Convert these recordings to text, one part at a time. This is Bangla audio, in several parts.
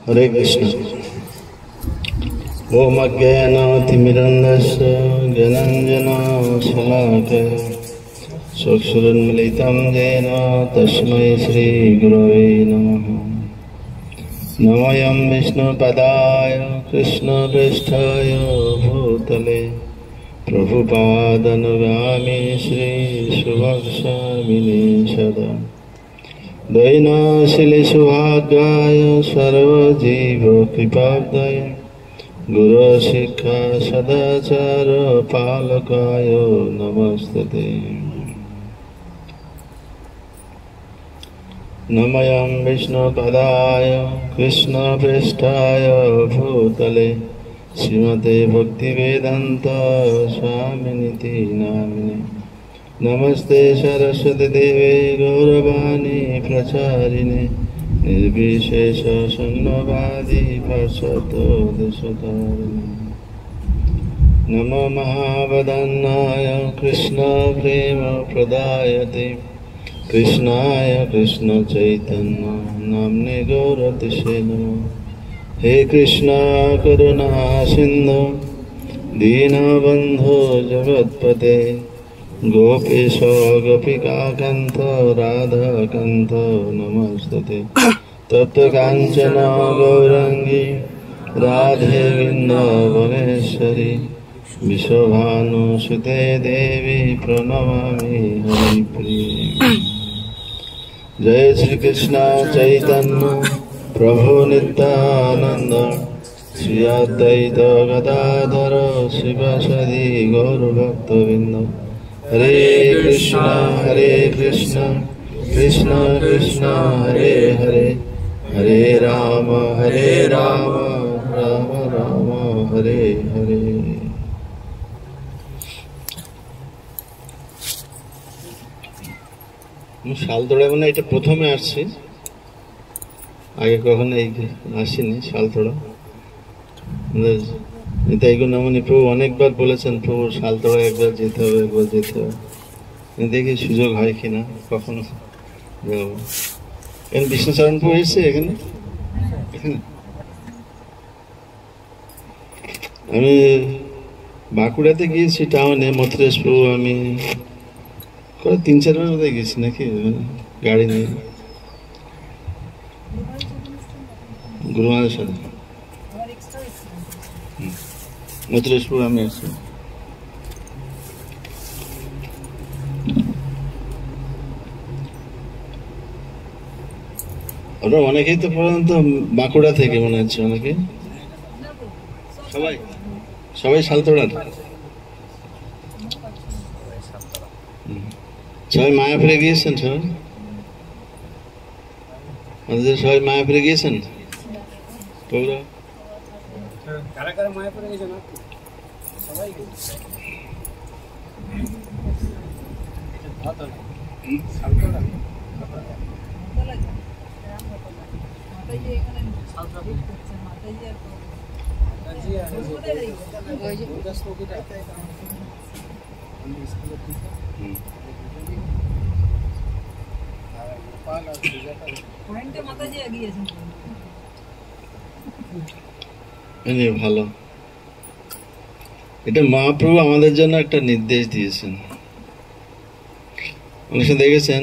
हरे कृष्ण। ओम अज्ञानातिमिरन्धस्य ज्ञानाञ्जनशलाकया चक्षुरुन्मीलितं येन तस्मै श्रीगुरवे नमः। नमोऽयं विष्णुपदाय कृष्णपृष्ठाय भूतले प्रभुपादनुगामि श्रीसुभक्ष्यामिने सदा। दैनशिलिसुभागाय सर्वजीवकृपाब्धये गुरुशिक्षा सदाचार पालकाय नमस्ते। नमोऽयं विष्णुपदाय कृष्णपृष्ठाय भूतले श्रीमते भक्तिवेदान्त स्वामिनिति नामिने। नमस्ते सरस्वती देवे गौरवाणी प्रचारिणे निर्विशेष शून्यवादी पार्षदोदशतारिणे। नमो महावदन्नाय कृष्ण प्रेम प्रदायते कृष्णाय कृष्ण चैतन्य नाम्ने गौरतिसे नमः। हे कृष्ण करुणा सिन्धु दीनबन्धो जगत्पते गोपेश गोपिकान्त राधाकान्त नमस्ते। तप्तकाञ्चन गौराङ्गी राधे वृन्दावनेश्वरी विश्वभानुसुते देवी प्रणमामि हरिप्रिये। जय श्री कृष्ण चैतन्य प्रभु नित्यानंद श्री अद्वैत गदाधर शिवासादि गौरभक्तवृंद। हरे कृष्ण कृष्ण कृष्ण हरे हरे हरे राम राम राम हरे हरे। শালতোড়া মানে এটা প্রথমে আসছি, আগে কখনো এই আসিনি শালতোড়া। নিতাই গুণামণি প্রভু অনেকবার বলেছেন প্রভু শালতোড়া একবার যেতে হবে, একবার যেতে হবে। দেখি সুযোগ হয় কিনা কখনো যাবো। এখানে বিষ্ণুচরণ প্রভু এসছে এখানে এখানে আমি বাঁকুড়াতে গিয়েছি টাউনে মথুরেশ প্রভু আমি 3-4 বার বোধহয় গেছি নাকি গাড়ি নিয়ে গুরুমানের সাথে মথুরেশপুর আমি আসছি। ওরা অনেকেই তো পর্যন্ত বাঁকুড়া থেকে মনে হচ্ছে, অনেকে সবাই সবাই শালতোড়ার, সবাই মায়াপুরে গিয়েছেন, সবাই আমাদের সবাই মায়াপুরে গিয়েছেন। ভালো, এটা মহাপ্রভু আমাদের জন্য একটা নির্দেশ দিয়েছেন। অনেক দেখেছেন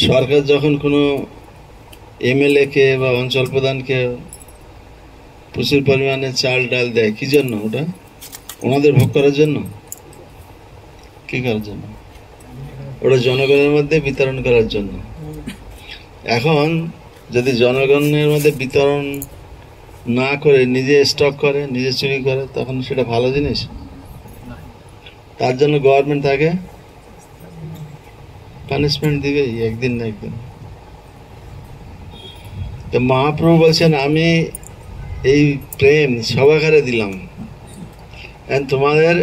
সরকার যখন কোনো এমএলএ কে বা অঞ্চল প্রধানকে প্রচুর পরিমাণে চাল ডাল দেয়, কি জন্য? ওটা ওনাদের ভোগ করার জন্য, কি করার জন্য? ওটা জনগণের মধ্যে বিতরণ করার জন্য। এখন যদি জনগণের মধ্যে বিতরণ না করে নিজে স্টক করে, নিজে চুরি করে, তখন সেটা ভালো জিনিস? তার জন্য গভর্নমেন্ট তাকে পানিশমেন্ট দিবে একদিন না একদিন। তো মহাপ্রভু বলছেন আমি এই প্রেম সবাকারে দিলাম, তোমাদের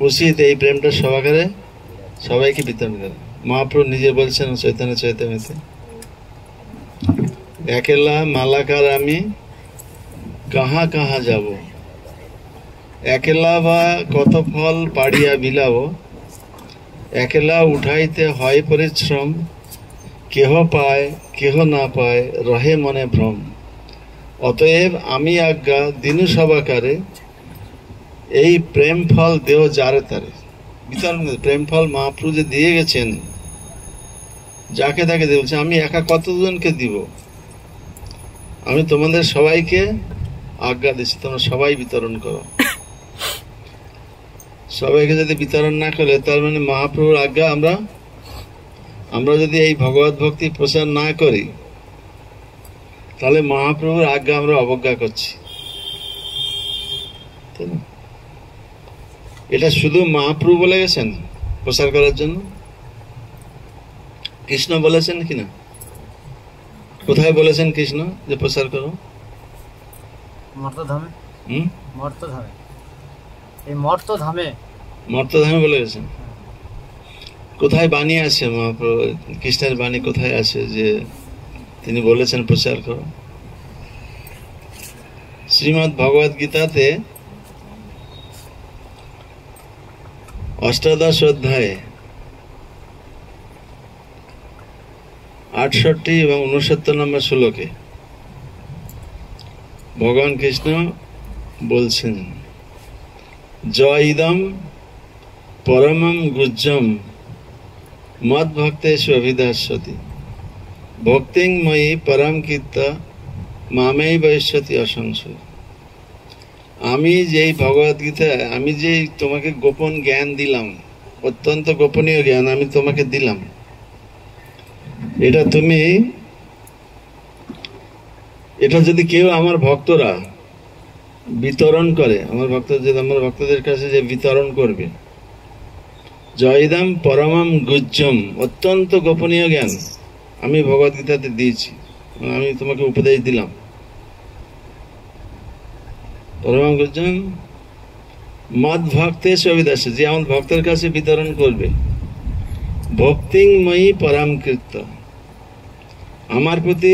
উচিত এই প্রেমটা সবাকারে সবাইকে বিতরণ করে। মহাপ্রভু নিজে বলছেন চৈতন্য চৈতন্যতে, একেলা মালাকার আমি কাহা কাহা যাব, একলা বা কত ফল পাড়িয়া বিলাব, একলা উঠাইতে হয় পরিশ্রম, কেহ পায় কেহ না পায়, রহে মনে ভ্রম। অতএব আমি আজ্ঞা দিনু সবাকারে, এই প্রেম ফল দেহ যারে তারে বিতরণ। প্রেম ফল মহাপ্রভু যে দিয়ে গেছেন, যাকে তাকে দিয়ে বলছে, আমি একা কতজনকে দিব? আমি তোমাদের সবাইকে আজ্ঞা দিচ্ছি, তোমরা সবাই বিতরণ করো। সবাইকে যদি বিতরণ না করে, তার মানে মহাপ্রভুর আজ্ঞা আমরা যদি এই ভগবত ভক্তি প্রচার না করি, তাহলে মহাপ্রভুর আজ্ঞা আমরা অবজ্ঞা করছি। এটা শুধু মহাপ্রভু বলে গেছেন প্রচার করার জন্য? কৃষ্ণ বলেছেন কিনা? কোথায় বলেছেন কৃষ্ণ যে প্রচার করো? মর্তধামে। মর্তধামে, এই মর্তধামে বলে গেছেন। কোথায় বাণী আছে মহাপ্রভু, কৃষ্ণের বাণী কোথায় আছে যে তিনি বলেছেন প্রচার করো? শ্রীমদ্ ভগবদ গীতাতে 18 অধ্যায়ে 68 এবং 69 নম্বর শ্লোকে ভগবান কৃষ্ণ বলছেন, জয়দম পরমম গুজ্জম মদ ভক্তেষু অভিদাস্যতি, ভক্তিং ময়ি পরম কীর্তা মামেই বৈশ্যতি অসংশয়। আমি যেই ভগবদ গীতায় আমি যে তোমাকে গোপন জ্ঞান দিলাম, অত্যন্ত গোপনীয় জ্ঞান আমি তোমাকে দিলাম, এটা যদি কেউ আমার ভক্তরা বিতরণ করে, আমার ভক্তদের কাছে যে বিতরণ করবে, জয়দাম পরমম গুজ্জম, অত্যন্ত গোপনীয় জ্ঞান আমি ভগবদ গীতাতে দিয়েছি, আমি তোমাকে উপদেশ দিলাম। পরমম গুজ্জম মদ ভক্তেষু অভিদাস্য, যে আমার ভক্তের কাছে বিতরণ করবে, ভক্তিং ময়ি পরম কীর্ত, আমার প্রতি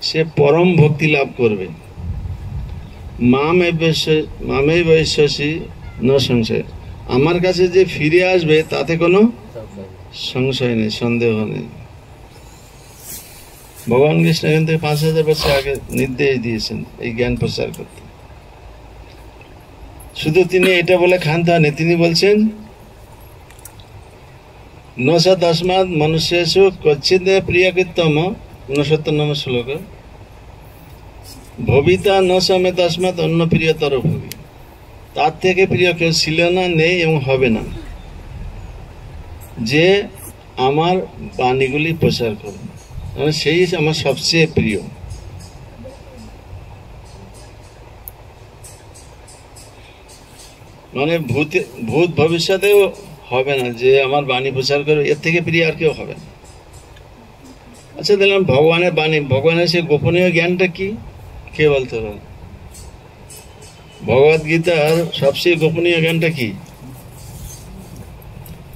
সে পরম ভক্তি লাভ করবে, মামে বৈশ্যসি ন সংশয়, আমার কাছে যে ফিরে আসবে তাতে কোনো সংশয় নেই, সন্দেহ নেই। ভগবান কৃষ্ণ এখান থেকে 5000 বছর আগে নির্দেশ দিয়েছেন এই জ্ঞান প্রচার করতে। শুধু তিনি এটা বলে ক্ষান্ত হননি, তিনি বলছেন নশ তস্মাৎ মনুষ্যেষু কচ্ছিদ প্রিয়কৃতম, 69 নম্বর শ্লোক, ভবিতা ন সমে তস্মাৎ অন্য প্রিয়তর ভবি, তার থেকে প্রিয় কেউ ছিল না, নেই এবং হবে না, যে আমার বাণীগুলি প্রচার করবে, মানে সেই আমার সবচেয়ে প্রিয়। মানে ভূত ভবিষ্যতেও হবে না যে আমার বাণী প্রচার করবে, এর থেকে প্রিয় আর কেউ হবে না। আচ্ছা, দেখলাম ভগবানের বাণী, ভগবানের সে গোপনীয় জ্ঞানটা কি, কে বলতে পারে? ভগবদ গীতার সবচেয়ে গোপনীয় জ্ঞানটা কি?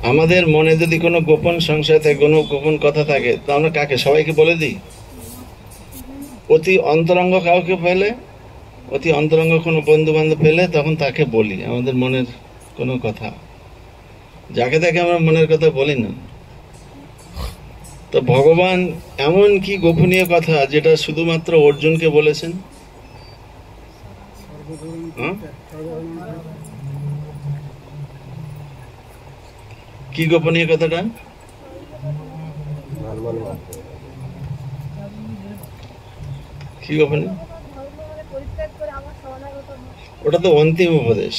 আমাদের মনে যদি কোনো গোপন সংশয় থাকে, কোনো গোপন কথা থাকে, তা আমরা কাকে? সবাইকে বলে দিই? অতি অন্তরঙ্গ কাউকে পেলে, অতি অন্তরঙ্গ কোনো বন্ধু বান্ধব পেলে, তখন তাকে বলি আমাদের মনের কোনো কথা। যাকে তাকে আমরা মনের কথা বলি না। তো ভগবান এমন কি গোপনীয় কথা যেটা শুধুমাত্র অর্জুনকে বলেছেন? কি গোপনীয় কথাটা? কি গোপনীয়? ওটা তো অন্তিম উপদেশ।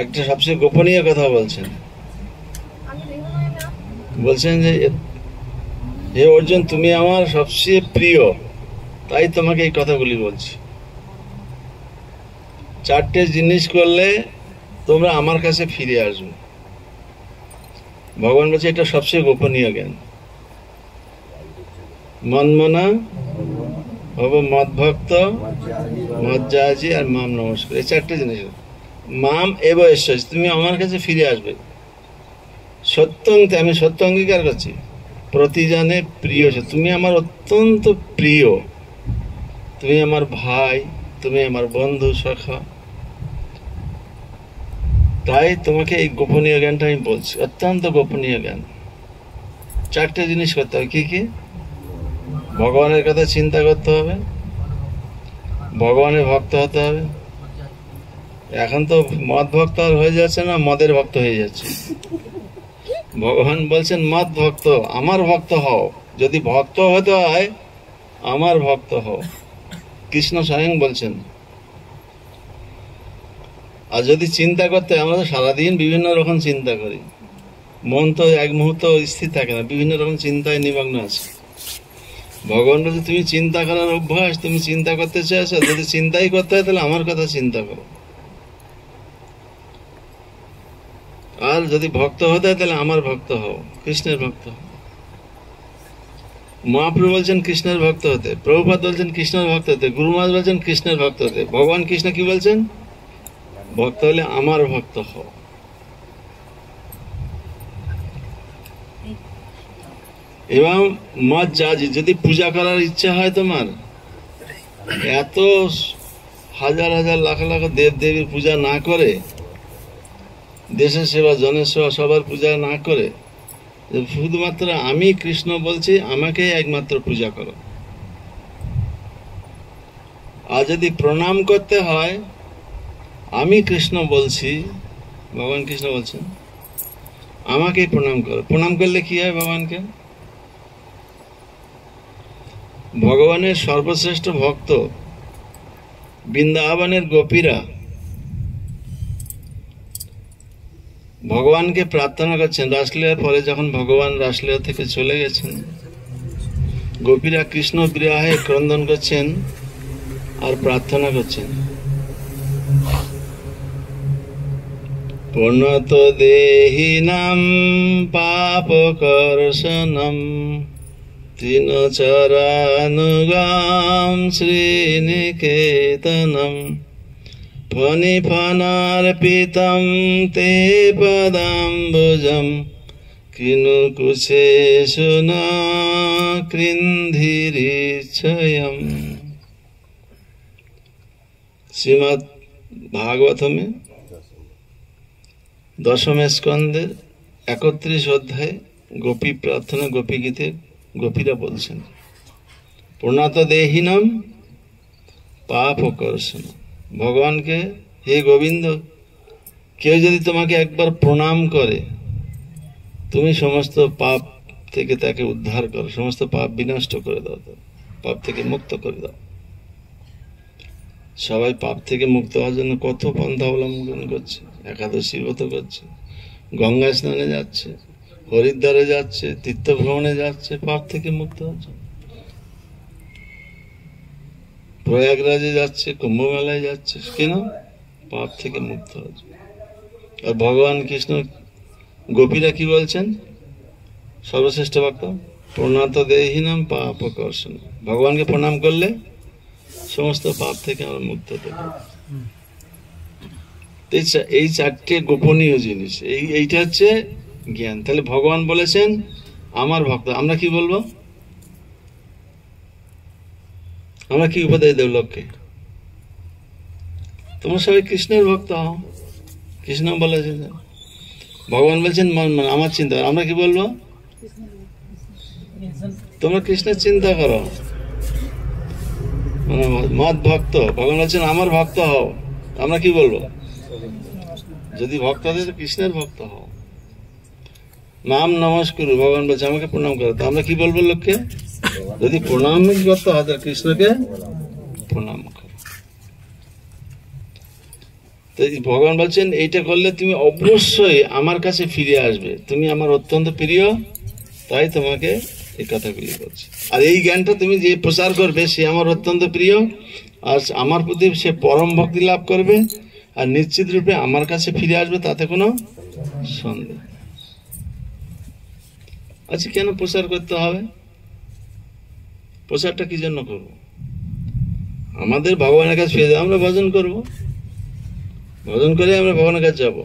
একটা সবচেয়ে গোপনীয় কথা বলছেন, বলছেন যে হে অর্জুন, তুমি আমার সবচেয়ে প্রিয়, তাই তোমাকে এই কথাগুলি বলছি। 4টে জিনিস করলে তোমরা আমার কাছে ফিরে আসবে। ভগবান বলছে এটা সবচেয়ে গোপনীয় জ্ঞান। মনমনা হব, মদভক্ত, মজ্জাজি আর মাম নমস্কার, এই 4টে জিনিস। মাম এব ঈশ্বর, তুমি আমার কাছে ফিরে আসবে। সত্যংতে, আমি সত্য অঙ্গীকার করছি, প্রতিজনে প্রিয়, তুমি আমার অত্যন্ত প্রিয়, তুমি আমার ভাই, তুমি আমার বন্ধু সখা, তাই তোমাকে এই গোপনীয় জ্ঞানটা আমি বলছি, অত্যন্ত গোপনীয় জ্ঞান। চারটে জিনিস করতে হবে। কি কি? ভগবানের কথা চিন্তা করতে হবে, ভগবানের ভক্ত হতে হবে। এখন তো মদ ভক্ত আর হয়ে যাচ্ছে না, মদের ভক্ত হয়ে যাচ্ছে। ভগবান বলছেন মদ ভক্ত, আমার ভক্ত হও। যদি ভক্ত হতে হয় আমার ভক্ত হও, কৃষ্ণ স্বয়ং বলছেন। আর যদি চিন্তা করতে, আমরা তো সারাদিন বিভিন্ন রকম চিন্তা করি, মন তো এক মুহূর্ত স্থির থাকে না, বিভিন্ন রকম চিন্তায় নিমগ্ন আছে। ভগবান বলছে তুমি চিন্তা করার অভ্যাস, তুমি চিন্তা করতে চাইছো, যদি চিন্তাই করতে হয় তাহলে আমার কথা চিন্তা করো। আর যদি ভক্ত হতে হয় তাহলে আমার ভক্ত হও, কৃষ্ণের ভক্ত হও। মহাপ্রভু বলছেন কৃষ্ণের ভক্ত হতে, প্রভুপাদ বলছেন কৃষ্ণের ভক্ত হতে, গুরু মহারাজ বলছেন কৃষ্ণের ভক্ত হতে। ভগবান কৃষ্ণ কি বলছেন? ভক্ত হলে আমার ভক্ত হও। এবং মত জাজি, যদি পূজা করার ইচ্ছা হয় তোমার, এত হাজার হাজার লাখ লাখ দেব দেবীর পূজা না করে, দেশের সেবা জনের সেবা সবার পূজা না করে, শুধুমাত্র আমি কৃষ্ণ বলছি, আমাকে একমাত্র পূজা করো। আর যদি প্রণাম করতে হয়, আমি কৃষ্ণ বলছি, ভগবান কৃষ্ণ বলছেন আমাকেই প্রণাম করো। প্রণাম করলে কি হয় ভগবানকে? ভগবানের সর্বশ্রেষ্ঠ ভক্ত বৃন্দাবনের গোপীরা ভগবানকে প্রার্থনা করছেন। রাসলীলার পরে যখন ভগবান রাসলীলা থেকে চলে গেছেন, গোপীরা কৃষ্ণ বিরহে ক্রন্দন করছেন আর প্রার্থনা করছেন, প্রণত দেহিনাম পাপকর্ষণম তৃণচরানুগাম শ্রীনিকেতনম ফণিফণার্পিতম তে পদাম্বুজম কিনু কুশেষু ন কৃন্ধিরিচ্ছয়ম। শ্রীমদ্ ভাগবতমে 10ম স্কন্ধের 31 অধ্যায় গোপী প্রার্থনা, গোপী গীতে গোপীরা বলছেন, প্রণত দেহিনাম পাপকর্ষণ। ভগবানকে, হে গোবিন্দ, কেউ যদি তোমাকে একবার প্রণাম করে, তুমি সমস্ত পাপ থেকে তাকে উদ্ধার করো, সমস্ত পাপ বিনষ্ট করে দাও, পাপ থেকে মুক্ত করে দাও। সবাই পাপ থেকে মুক্ত হওয়ার জন্য কত পন্থা অবলম্বন করছে, একাদশী ব্রত করছে, গঙ্গা স্নানে যাচ্ছে, হরিদ্বারে যাচ্ছে, তীর্থ ভ্রমণে যাচ্ছে, পাপ থেকে মুক্ত হচ্ছে, প্রয়াগরাজে যাচ্ছে, কুম্ভ মেলায় যাচ্ছে, কেন? পাপ থেকে মুক্ত হচ্ছে। আর ভগবান কৃষ্ণ, গোপীরা কি বলছেন? সর্বশ্রেষ্ঠ ভক্ত প্রণত দেহিনাম পাপকর্ষণ। ভগবানকে প্রণাম করলে সমস্ত পাপ থেকে আমরা মুক্ত হতে পারি। এই চারটে গোপনীয় জিনিস, এইটা হচ্ছে জ্ঞান। তাহলে ভগবান বলেছেন আমার ভক্ত। আমরা কি বলবো? আমরা কি উপদেশ দেব লোককে? তোমরা সবাই কৃষ্ণের ভক্ত হও, কৃষ্ণ বলেছেন। ভগবান বলছেন আমার চিন্তা। আমরা কি বলবো? তোমরা কৃষ্ণের চিন্তা করো, মত ভক্ত। ভগবান বলছেন আমার ভক্ত হও। আমরা কি বলবো? যদি ভক্ত হয় কৃষ্ণের ভক্ত হও। নাম নমস্কার, ভগবান বলছে আমাকে প্রণাম করো। তো আমরা কি বলবো লোককে? যদি প্রণাম করতে হয় তাহলে কৃষ্ণকে প্রণাম করো। তো ভগবান বলছেন এইটা করলে তুমি অবশ্যই আমার কাছে ফিরে আসবে, তুমি আমার অত্যন্ত প্রিয়, তাই তোমাকে এই কথাগুলি বলছি। আর এই জ্ঞানটা তুমি যে প্রচার করবে, সে আমার অত্যন্ত প্রিয়, আর আমার প্রতি সে পরম ভক্তি লাভ করবে, আর নিশ্চিত রূপে আমার কাছে ফিরে আসবে, তাতে কোনো সন্দেহ। আচ্ছা, কেন প্রচার করতে হবে? প্রচারটা কি জন্য করবো? আমাদের ভগবানের কাছে ফিরে যাবো, আমরা ভজন করব, ভজন করে আমরা ভগবানের কাছে যাব।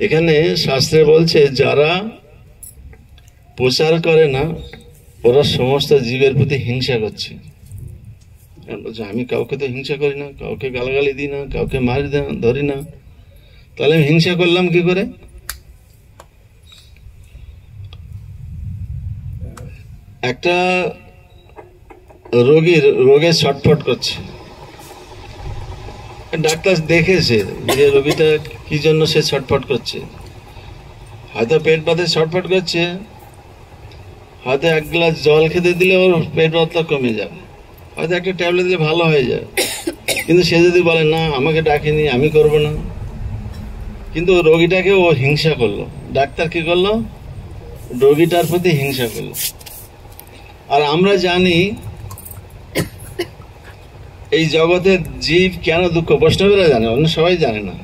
এখানে শাস্ত্রে বলছে যারা প্রচার করে না, ওরা সমস্ত জীবের প্রতি হিংসা করছে। বলছে আমি কাউকে তো হিংসা করি না, কাউকে গালাগালি দিই না, কাউকে মারি না, ধরি না, তাহলে আমি হিংসা করলাম কি করে? একটা রোগে ছটফট করছে, ডাক্তার দেখেছে যে রোগীটা কি জন্য সে ছটফট করছে। হয়তো পেট ব্যথা ছটফট করছে, হয়তো এক গ্লাস জল খেতে দিলে ওর পেট ব্যথা কমে যাবে, হয়তো একটা ট্যাবলেট দিলে ভালো হয়ে যাবে। কিন্তু সে যদি বলে না আমাকে ডাকেনি, আমি করব না, কিন্তু রোগীটাকে ও হিংসা করলো। ডাক্তার কি করলো? রোগীটার প্রতি হিংসা করলো। আর আমরা জানি এই জগতের জীব কেন দুঃখ, বৈষ্ণবেরা জানে, অন্য সবাই জানে না।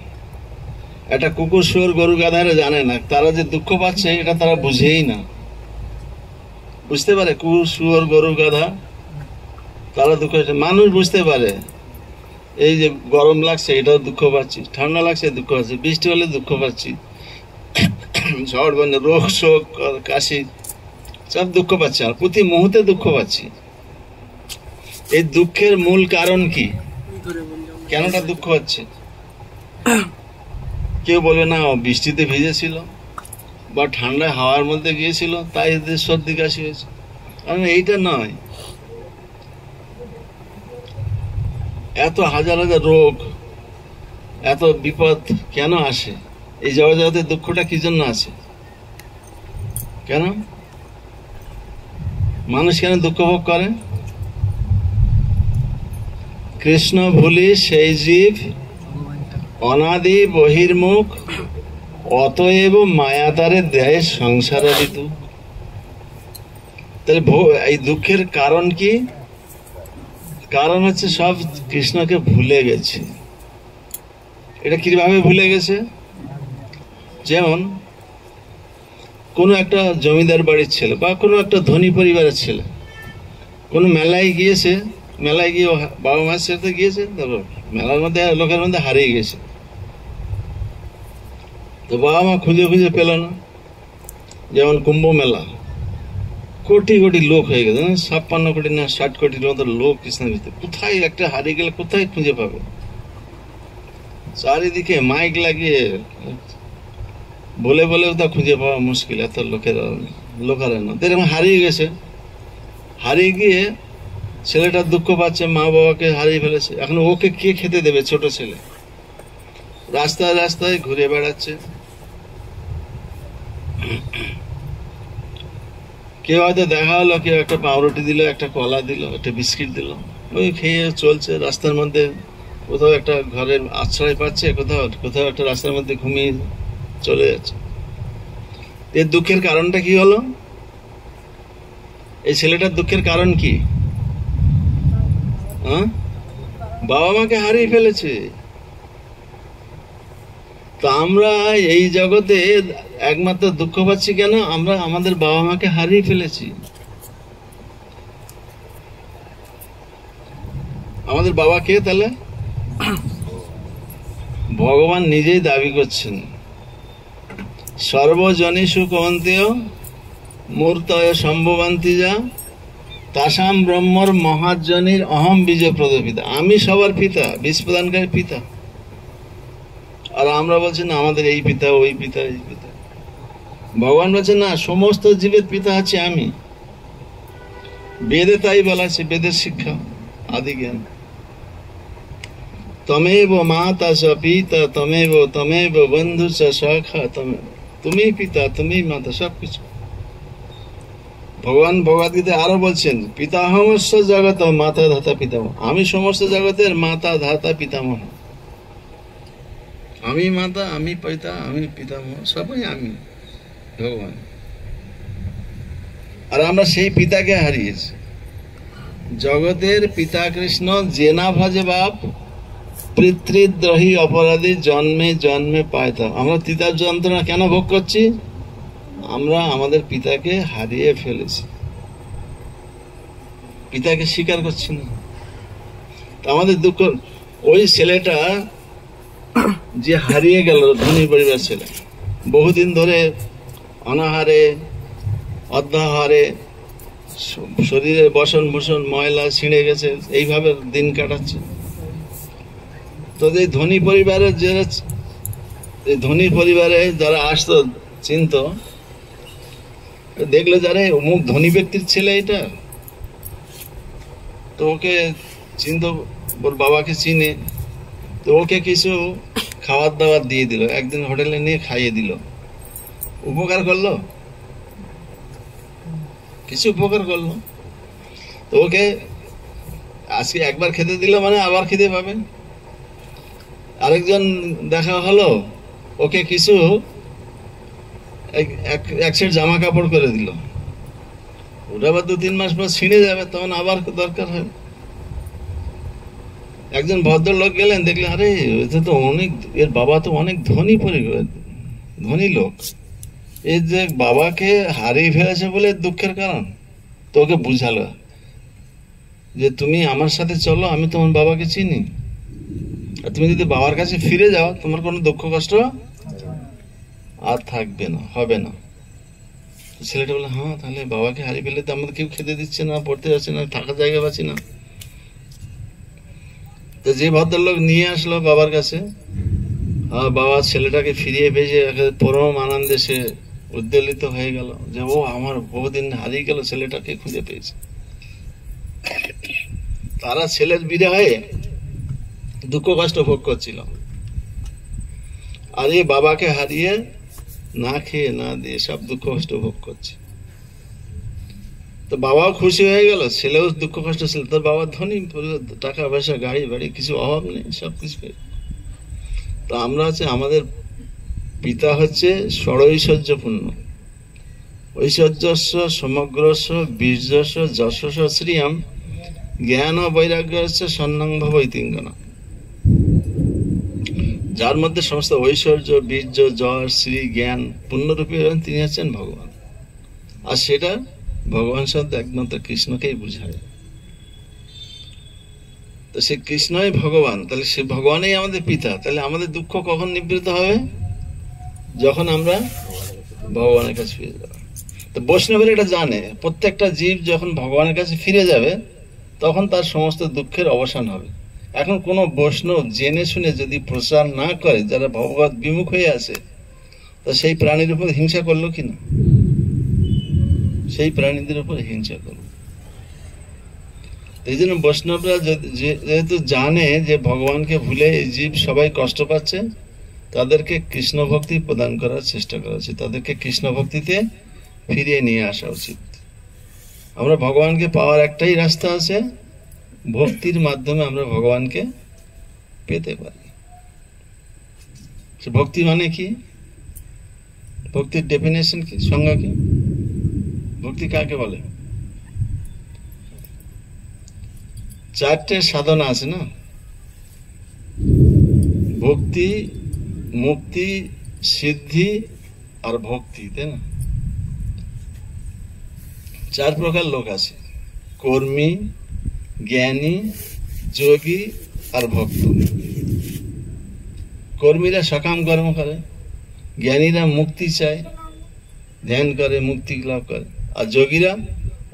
একটা কুকুর, শুয়োর, গরু, গাধারা জানে না তারা যে দুঃখ পাচ্ছে, এটা তারা বুঝেই না। বুঝতে পারে কুকুর, শুয়োর, গরু, গাধা তারা দুঃখ পাচ্ছে, মানুষ বুঝতে পারে এই যে গরম লাগছে এটাও দুঃখ পাচ্ছি, ঠান্ডা লাগছে দুঃখ পাচ্ছি, বৃষ্টি হলে দুঃখ পাচ্ছি, ঝড় বন্যা, রোগ শোক, কাশি, সব দুঃখ পাচ্ছি, আর প্রতি মুহূর্তে দুঃখ পাচ্ছি। এই দুঃখের মূল কারণ কি? কেনটা দুঃখ হচ্ছে? কেউ বলবে না বৃষ্টিতে ভিজেছিল বা ঠান্ডায় হাওয়ার মধ্যে গিয়েছিল তাই এদের সর্দি কাশি হয়েছে। কারণ এইটা নয়, এত হাজার হাজার রোগ, এত বিপদ কেন আসে? এই জগতে দুঃখটা কি জন্য আছে? কেন মানুষ কেন দুঃখ ভোগ করে? কৃষ্ণ ভুলি সেই জীব অনাদি বহির্মুখ, অতএব মায়া তারে দেয় সংসারে ঋতু। তাহলে এই দুঃখের কারণ কি? কারণ হচ্ছে সব কৃষ্ণকে ভুলে গেছে। এটা কিভাবে ভুলে গেছে? যেমন কোনো একটা জমিদার বাড়ির ছেলে বা কোনো একটা ধনী পরিবারের ছেলে কোনো মেলায় গিয়েছে, মেলায় গিয়ে বাবা মায়ের সাথে গিয়েছে, তারপর মেলার মধ্যে লোকের মধ্যে হারিয়ে গেছে। তো বাবা মা খুঁজে খুঁজে পেল না। যেমন কুম্ভ মেলা, কোটি কোটি লোক হয়ে গেছে, 56 কোটি না 60 কোটির মতো লোক কৃষ্ণের ভিতরে। কোথায় একটা হারিয়ে গেলে কোথায় খুঁজে পাবে? চারিদিকে মাইক লাগিয়ে বলে বলেও তা খুঁজে পাওয়া মুশকিল, এত লোকেরা না। এরকম হারিয়ে গেছে। হারিয়ে গিয়ে ছেলেটা দুঃখ পাচ্ছে, মা বাবাকে হারিয়ে ফেলেছে। এখন ওকে কে খেতে দেবে? ছোট ছেলে রাস্তায় রাস্তায় ঘুরে বেড়াচ্ছে। কেউ হয়তো দেখা হলো, কেউ একটা পাউরুটি দিল, একটা কলা দিল, একটা বিস্কিট দিল, ওই খেয়ে চলছে রাস্তার মধ্যে। কোথাও একটা ঘরের আশ্রয় পাচ্ছে, কোথাও একটা রাস্তার মধ্যে ঘুমিয়ে চলে যাচ্ছে। এর দুঃখের কারণটা কি হলো? এই ছেলেটার দুঃখের কারণ কি? বাবা মাকে হারিয়ে ফেলেছে। তো আমরা এই জগতে একমাত্র দুঃখ পাচ্ছি কেন? আমরা আমাদের বাবা মাকে হারিয়ে ফেলেছি। আমাদের বাবা কে তাহলে? ভগবান নিজেই দাবি করছেন, সর্বজনীষু কৌন্তেয় মূর্তয় সম্ভবান্তি যা তাসাম ব্রহ্মর মহাজনীর অহম বীজ প্রদ পিতা। আমি সবার পিতা, বীজ প্রদানকারী পিতা। আর আমরা বলছি না আমাদের এই পিতা, ওই পিতা, এই পিতা। ভগবান বলছেন না, সমস্ত জীবের পিতা আছে আমি। বেদে তাই বলা আছে, বেদের শিক্ষা, আদি জ্ঞান। তমেব মাতা চ পিতা, তমেব বন্ধু চ সখা, তুমি পিতা, তুমি মাতা, সবকিছু। ভগবান ভগবদ্গীতা আরো বলছেন, পিতাহমস্য জগত মাতা ধাতা পিতামহ। আমি সমস্ত জগতের মাতা ধাতা পিতামহ। আমি মাতা, আমি পিতা, আমি পিতামহ, সবাই আমি, ভগবান। আর আমরা সেই পিতাকে হারিয়েছি। জগতের পিতা কৃষ্ণ যে না ভজে বাপ, পিতৃদ্রোহী অপরাধী জন্মে জন্মে পায়তা। আমরা পিতার যন্ত্রণা কেন ভোগ করছি? আমরা আমাদের পিতাকে হারিয়ে ফেলেছি, পিতাকে স্বীকার করছি না। আমাদের দুঃখ। ওই ছেলেটা যে হারিয়ে গেল, ধনী পরিবার ছেলে, বহুদিন ধরে অনাহারে, অর্ধাহারে, শরীরে বসন ভূষণ ময়লা ছিঁড়ে গেছে, এইভাবে দিন কাটাচ্ছে। তো এই ধনী পরিবারে যারা আসতো চিনত, দেখলে যারে অমুক ধনী ব্যক্তির ছেলে এটা, তো ওকে চিনতো, ওর বাবাকে চিনে, তো ওকে কিছু খাবার দাবার দিয়ে দিল, একদিন হোটেলে নিয়ে খাইয়ে দিল, উপকার করলো, কিছু উপকার করলো। তো ওকে আজকে একবার খেতে দিল মানে আবার খেতে পাবে। আরেকজন দেখা হলো, ওকে কিছু এক সেট জামা কাপড় করে দিল, ওটা আবার 2-3 মাস পর ছিঁড়ে যাবে, তখন আবার দরকার হয়। একজন ভদ্রলোক গেলেন, দেখলেন আরে এটা তো অনেক, এর বাবা তো অনেক ধনী পরিবার, ধনী লোক, এই যে বাবাকে হারিয়ে ফেলেছে বলে দুঃখের কারণ। তো ওকে বুঝালো যে তুমি আমার সাথে চলো, আমি তোমার বাবাকে চিনি, আর তুমি যদি বাবার কাছে ফিরে যাও তোমার কোনো দুঃখ কষ্ট আর থাকবে না, হবে না। ছেলেটা বলে হ্যাঁ, তাহলে বাবাকে হারিয়ে ফেলে তো আমাদের কেউ খেতে দিচ্ছে না, পড়তে যাচ্ছে না, থাকার জায়গা পাচ্ছি না। তো যে ভদ্রলোক নিয়ে আসলো বাবার কাছে, বাবা ছেলেটাকে ফিরিয়ে পেয়েছে, পরম আনন্দে সে উদ্বেলিত হয়ে গেল যে ও আমার বহুদিন হারিয়ে গেল ছেলেটাকে খুঁজে পেয়েছে। তারা ছেলের বিরহে দুঃখ কষ্ট ভোগ করছিল, আর এই বাবাকে হারিয়ে না খেয়ে না দিয়ে সব দুঃখ কষ্ট ভোগ করছে। তো বাবাও খুশি হয়ে গেল, ছেলেও দুঃখ কষ্ট ছিল, তোর বাবা ধনী, টাকা পয়সা গাড়ি বাড়ি কিছু অভাব নেই, সবকিছু। তো আমরা হচ্ছে, আমাদের পিতা হচ্ছে ষড়ৈশ্বর্যপূর্ণ, ঐশ্বর্যস্য সমগ্রস্য বীর্যস্য যশস্য শ্রিয়ম জ্ঞান ও বৈরাগ্যস্য সন্ন্যাং ভবৈতিঙ্গনা। যার মধ্যে সমস্ত ঐশ্বর্য, বীর্য, যশ, শ্রী, জ্ঞান পূর্ণরূপী হলেন, তিনি হচ্ছেন ভগবান। আর সেটা ভগবান শব্দ একমাত্র কৃষ্ণকেই বুঝায়। তো সে কৃষ্ণই ভগবান, তাহলে সে ভগবানই আমাদের পিতা। তাহলে আমাদের দুঃখ কখন নিবৃত্ত হবে? যখন আমরা ভগবানের কাছে ফিরে যাব। তো বৈষ্ণবের এটা জানে, প্রত্যেকটা জীব যখন ভগবানের কাছে ফিরে যাবে তখন তার সমস্ত দুঃখের অবসান হবে। এখন কোন বৈষ্ণব জেনে শুনে যদি প্রচার না করে, যারা ভগবত বিমুখ হয়ে আছে, তা সেই প্রাণীর উপর হিংসা করলো কিনা? সেই প্রাণীদের উপর হিংসা করলো। এই জন্য বৈষ্ণবরা যেহেতু জানে যে ভগবানকে ভুলে এই জীব সবাই কষ্ট পাচ্ছে, তাদেরকে কৃষ্ণ ভক্তি প্রদান করার চেষ্টা করা উচিত, তাদেরকে কৃষ্ণ ভক্তিতে ফিরিয়ে নিয়ে আসা উচিত। আমরা ভগবানকে পাওয়ার একটাই রাস্তা আছে, ভক্তির মাধ্যমে আমরা ভগবানকে পেতে পারি। ভক্তি মানে কি? ভক্তির ডেফিনেশন কি, সংজ্ঞা কি? ভক্তি কাকে বলে? 4টে সাধনা আছে না, ভক্তি, মুক্তি, সিদ্ধি আর ভক্তি, তাই না? 4 প্রকার লোক আছে, কর্মী, জ্ঞানী, যোগী আর ভক্ত। কর্মীরা সকাম কর্ম করে, জ্ঞানীরা মুক্তি চায়, ধ্যান করে, মুক্তি লাভ করে, আর যোগীরা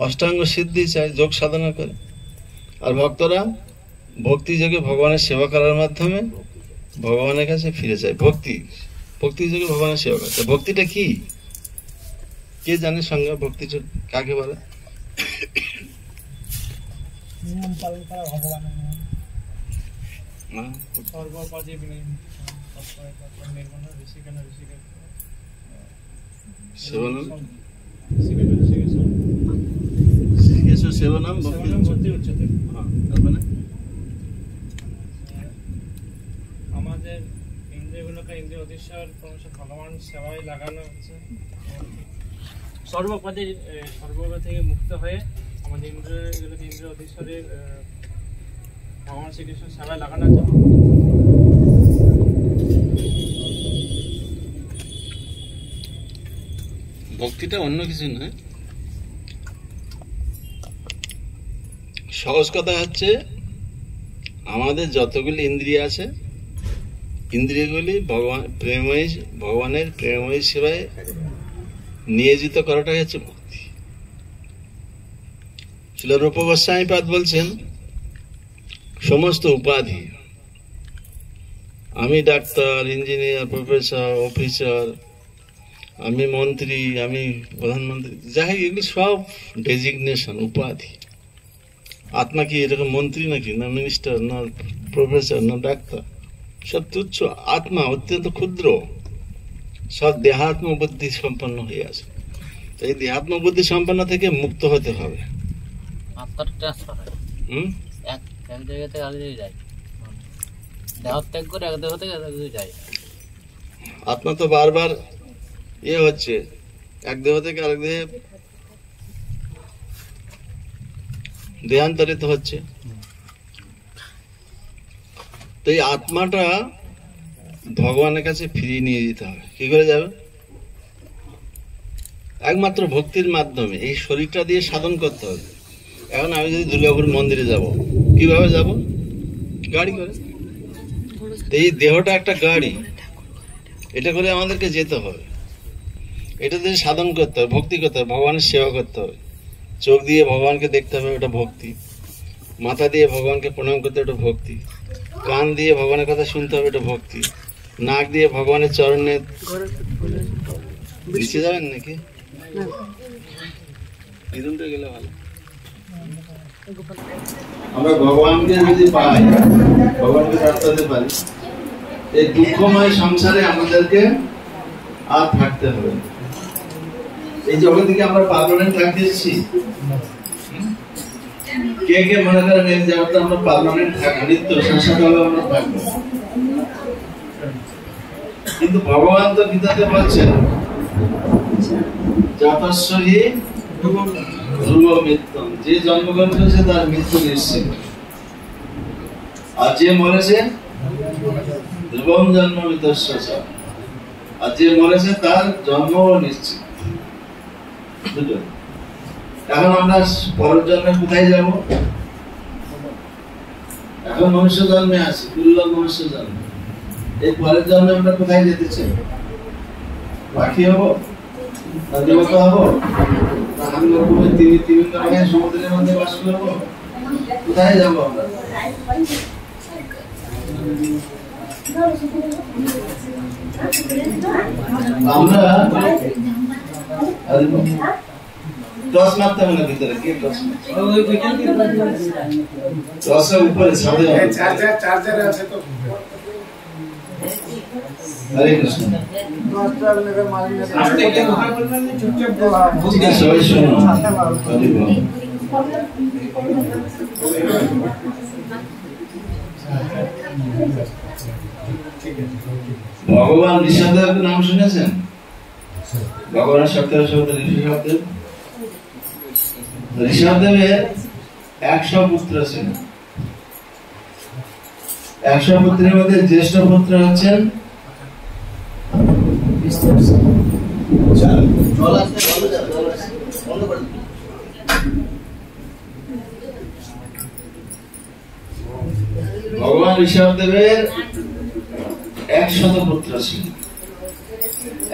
অষ্টাঙ্গ সিদ্ধি চায়, যোগ সাধনা করে, আর ভক্তরা ভক্তি যোগে ভগবানের সেবা করার মাধ্যমে ভগবানের কাছে ফিরে যায়। ভক্তি যোগে ভগবানের সেবা করে। ভক্তিটা কি, কে জানে সংজ্ঞা? ভক্তি কাকে বলে? নিয়ম পালন করা ভগবানের নিয়ম, হ্যাঁ, সর্বপদে নির্মল ঋষিকেন ঋষিকেন সেবনম ঋষিকেন সেবনম ভক্তি উচ্চতে। তার মানে আমাদের ইন্দ্রিয়গুলোকে ইন্দ্রিয় অধীশ্বর ক্রমশ ভগবান সেবায় লাগানো হচ্ছে, সর্বপদে সর্বপদ থেকে মুক্ত হয়ে আমাদের ইন্দ্রিয়গুলোকে ইন্দ্রিয় অধীশ্বরের ভগবান শ্রীকৃষ্ণ সেবায় লাগানো হচ্ছে। ভক্তিটা অন্য কিছু নয়, সহজ কথা হচ্ছে আমাদের যতগুলি ইন্দ্রিয় আছে, ইন্দ্রিয়গুলি ভগবানের প্রেমময়ী সেবায় নিয়োজিত করাটাই হচ্ছে ভক্তি। শিল রূপ গোস্বামীপাদ বলছেন, সমস্ত উপাধি, আমি ডাক্তার, ইঞ্জিনিয়ার, প্রফেসর, অফিসার, আমি মন্ত্রী, আমি প্রধানমন্ত্রী, যাই এগুলি সব ডেজিগনেশন, উপাধি। আত্মা কি এরকম মন্ত্রী নাকি, না মিনিস্টার, না প্রফেসর, না ডাক্তার? সব তুচ্ছ। আত্মা অত্যন্ত ক্ষুদ্র, সব দেহাত্ম বুদ্ধি সম্পন্ন হয়ে আছে। এই দেহাত্ম বুদ্ধি সম্পন্ন থেকে মুক্ত হতে হবে। আত্মার ট্রান্সফার হয়, এক জায়গা থেকে আরেক জায়গায় যায়, দেহ ত্যাগ করে এক দেহ থেকে আরেক দেহে যায়। আত্মা তো বারবার হচ্ছে, এক দেহ থেকে আরেক দেহে দেহান্তরিত হচ্ছে। তো এই আত্মাটা ভগবানের কাছে ফিরিয়ে নিয়ে যেতে হবে। কি করে যাবে? একমাত্র ভক্তির মাধ্যমে। এই শরীরটা দিয়ে সাধন করতে হবে। এখন আমি যদি দুর্গাপুর মন্দিরে যাব, কিভাবে যাব? গাড়ি করে। এই দেহটা একটা গাড়ি, এটা করে আমাদেরকে যেতে হবে। এটা দিয়ে সাধন করতে হবে, ভক্তি করতে হবে, ভগবানের সেবা করতে হবে। চোখ দিয়ে ভগবানকে দেখতে হবে, ওটা ভক্তি। মাথা দিয়ে ভগবানকে প্রণাম করতে হবে, ওটা ভক্তি। কান দিয়ে ভগবানের কথা শুনতে হবে, এটা ভক্তি। নাক দিয়ে ভগবানের চরণে নিচে যাবেন নাকি? গেলে ভালো। আমরা ভগবানকে যদি পাই, ভগবানকে প্রার্থনা পারি, এই দুঃখময় সংসারে আমাদেরকে আর থাকতে হবে। এই জগতে কি আমরা পার্মানেন্ট থাকতেছি? কে কে মনে করেন এই জগতে আমরা পার্মানেন্ট থাকবো, নিত্য শাশ্বতভাবে আমরা থাকবো? কিন্তু ভগবান তো গীতাতে বলছেন, যতস্যহি ধ্রুব মৃত্যু, যে জন্মগ্রহণ করেছে তার মৃত্যু নিশ্চিত, আর যে মরেছে ধ্রুবম জন্ম মৃতস্য, আর যে মরেছে তার জন্ম নিশ্চিত। দুটো। এখন আমরা পরের জন্মে কোথায় যাব? এখন মনুষ্য জন্মে আছি, দুর্লভ মনুষ্য জন্ম। এই পরের জন্মে আমরা কোথায় যেতে চাই? পাখি হবো, না দেবতা হবো, না আমি সমুদ্রের মধ্যে বাস করবো? কোথায় যাবো আমরা? আমরা টস মারতে হবে না ভিতরে। কে টস টসের উপরে ছাদে চার্জার আছে তো। হরে কৃষ্ণ। সবাই শোনো। ভগবান ঋষভদেবের নাম শুনেছেন? ভগবান সত্যের শব্দ ঋষভদেব। ঋষভদেবের 100 পুত্র ছিল। 100 পুত্রের মধ্যে জ্যেষ্ঠ পুত্র হচ্ছেন ভগবান ঋষভদেবের 100 পুত্র ছিল।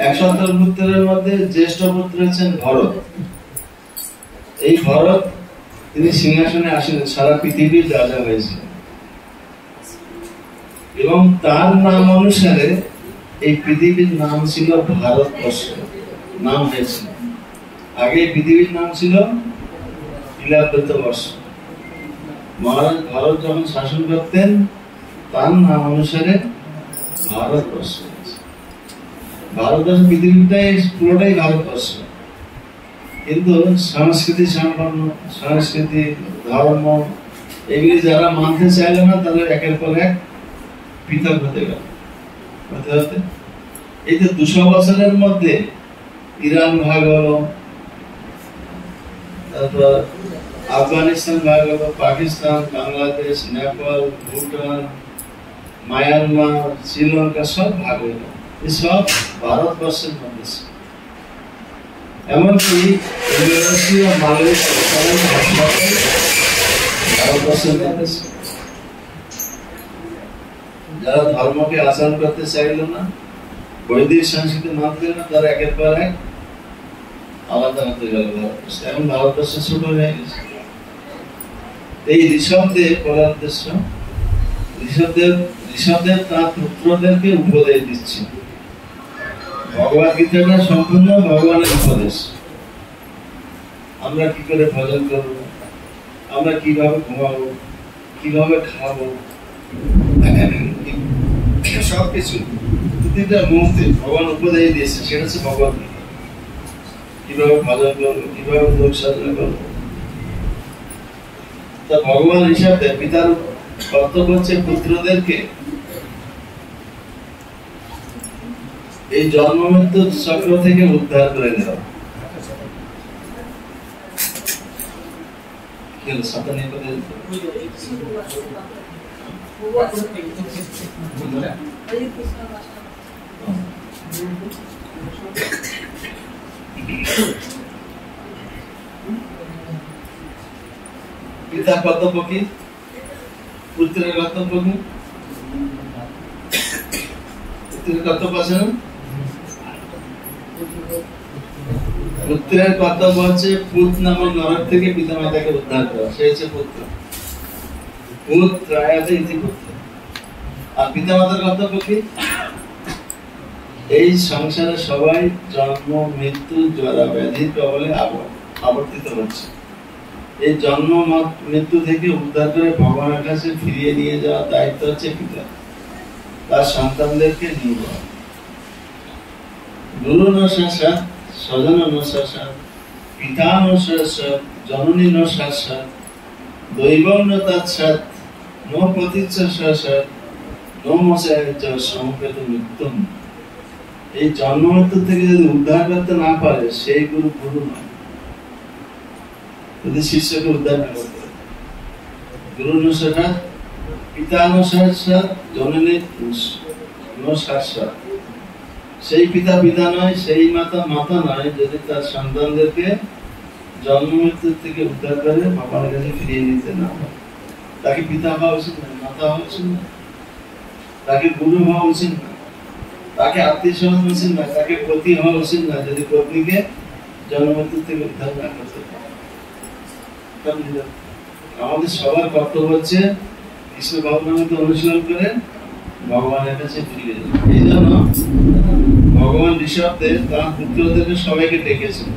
100 পুত্রের মধ্যে জ্যেষ্ঠ পুত্র হচ্ছেন ভরত। এই ভরত তিনি সিংহাসনে আসেন, সারা পৃথিবীর রাজা হয়েছিলেন, এবং তার নাম অনুসারে এই পৃথিবীর নাম ছিল ভারতবর্ষ নাম হয়েছিল। আগে পৃথিবীর নাম ছিল ইলাবৃতবর্ষ। মহারাজ ভারত যখন শাসন করতেন তার নাম অনুসারে ভারতবর্ষ। ভারতবর্ষ পৃথিবীটাই পুরোটাই ভারতবর্ষ, কিন্তু সংস্কৃতি সম্পন্ন, সংস্কৃতি ধর্ম এগুলি যারা মানতে চাইল না তাদের একের পর এক পৃথক হতে গেল। এই যে 200 বছরের মধ্যে ইরান ভাগ হলো, তারপর আফগানিস্তান ভাগ হলো, পাকিস্তান, বাংলাদেশ, নেপাল, ভুটান, মায়ানমার, শ্রীলঙ্কা সব ভাগ হইল। এই সব ভারতবর্ষের মধ্যে। এমনকি ইন্দোনেশিয়া, মালয়েশিয়া ভারতবর্ষের মধ্যে। যারা ধর্মকে আচরণ করতে চাইল না, বৈদিক সংস্কৃতি মানতে না, তারা একের পর এক আলাদা হতে গেল ভারতবর্ষ। এখন ভারতবর্ষ ছোট হয়ে গেছে। এই ঋষভদেব বলার উদ্দেশ্য, ঋষভদেব তার পুত্রদেরকে উপদেশ দিচ্ছেন ভগবদ গীতাটা সম্পূর্ণ ভগবানের উপদেশ। আমরা কি করে ভজন করবো, আমরা কিভাবে ঘুমাবো, কিভাবে খাবো, সবকিছু প্রতিটা মুহূর্তে ভগবান উপদেশ দিয়েছে। সেটা হচ্ছে ভগবদ গীতা। কিভাবে ভজন করবো, কিভাবে যোগ সাধনা করবো। তা ভগবান হিসাবে পিতার কর্তব্য হচ্ছে পুত্রদেরকে এই জন্ম মৃত্যুর চক্র থেকে উদ্ধার করে দেওয়া। পিতার কর্তব্য কি, পুত্রের কর্তব্য কি? পুত্রের কর্তব্য আছে না? পুত্রের কর্তব্য হচ্ছে পুত নামক নরক থেকে পিতা মাতাকে উদ্ধার করা। সে হচ্ছে পুত্র। পুত্রায়াতে ইতি পুত্র। আর পিতা মাতার কর্তব্য কি? এই সংসারে সবাই জন্ম মৃত্যু জরা ব্যাধির কবলে আবর্তিত হচ্ছে। এই জন্ম মৃত্যু থেকে উদ্ধার করে ভগবানের কাছে ফিরিয়ে নিয়ে যাওয়ার দায়িত্ব হচ্ছে পিতা, তার সন্তানদেরকে নিয়ে যাওয়া। গুরু ন সাক্ষাৎ স্বজন ন সাক্ষাৎ পিতা ন সাক্ষাৎ জননী ন সাক্ষাৎ দৈবং ন তৎসাৎ ন প্রতীচ্য সাক্ষাৎ ন মোচায়চ সমবেত মৃত্যুম। এই জন্ম মৃত্যু থেকে যদি উদ্ধার করতে না পারে সেই গুরু গুরু নয়। যদি শিষ্যকে উদ্ধার না করতে পারে, গুরু ন সাক্ষাৎ পিতা ন সাক্ষাৎ জননী ন সাক্ষাৎ, সেই পিতা পিতা নয়, সেই মাতা মাতা নয় যদি তার সন্তানদেরকে জন্ম মৃত্যু থেকে উদ্ধার করে বাবার কাছে ফিরিয়ে নিতে না পারে। তাকে পিতা হওয়া উচিত না, মাতা হওয়া উচিত না, তাকে গুরু হওয়া উচিত না, তাকে আত্মীয় স্বজন উচিত না, তাকে পতি হওয়া উচিত না যদি পত্নীকে জন্ম মৃত্যু থেকে উদ্ধার না করতে পারে। আমাদের সবার কর্তব্য হচ্ছে কৃষ্ণ ভাবনামকে অনুশীলন করে ভগবানের কাছে ফিরে যাওয়া। এই জন্য ভগবান ঋষভদেব তার পুত্রদেরকে সবাইকে ডেকেছেন।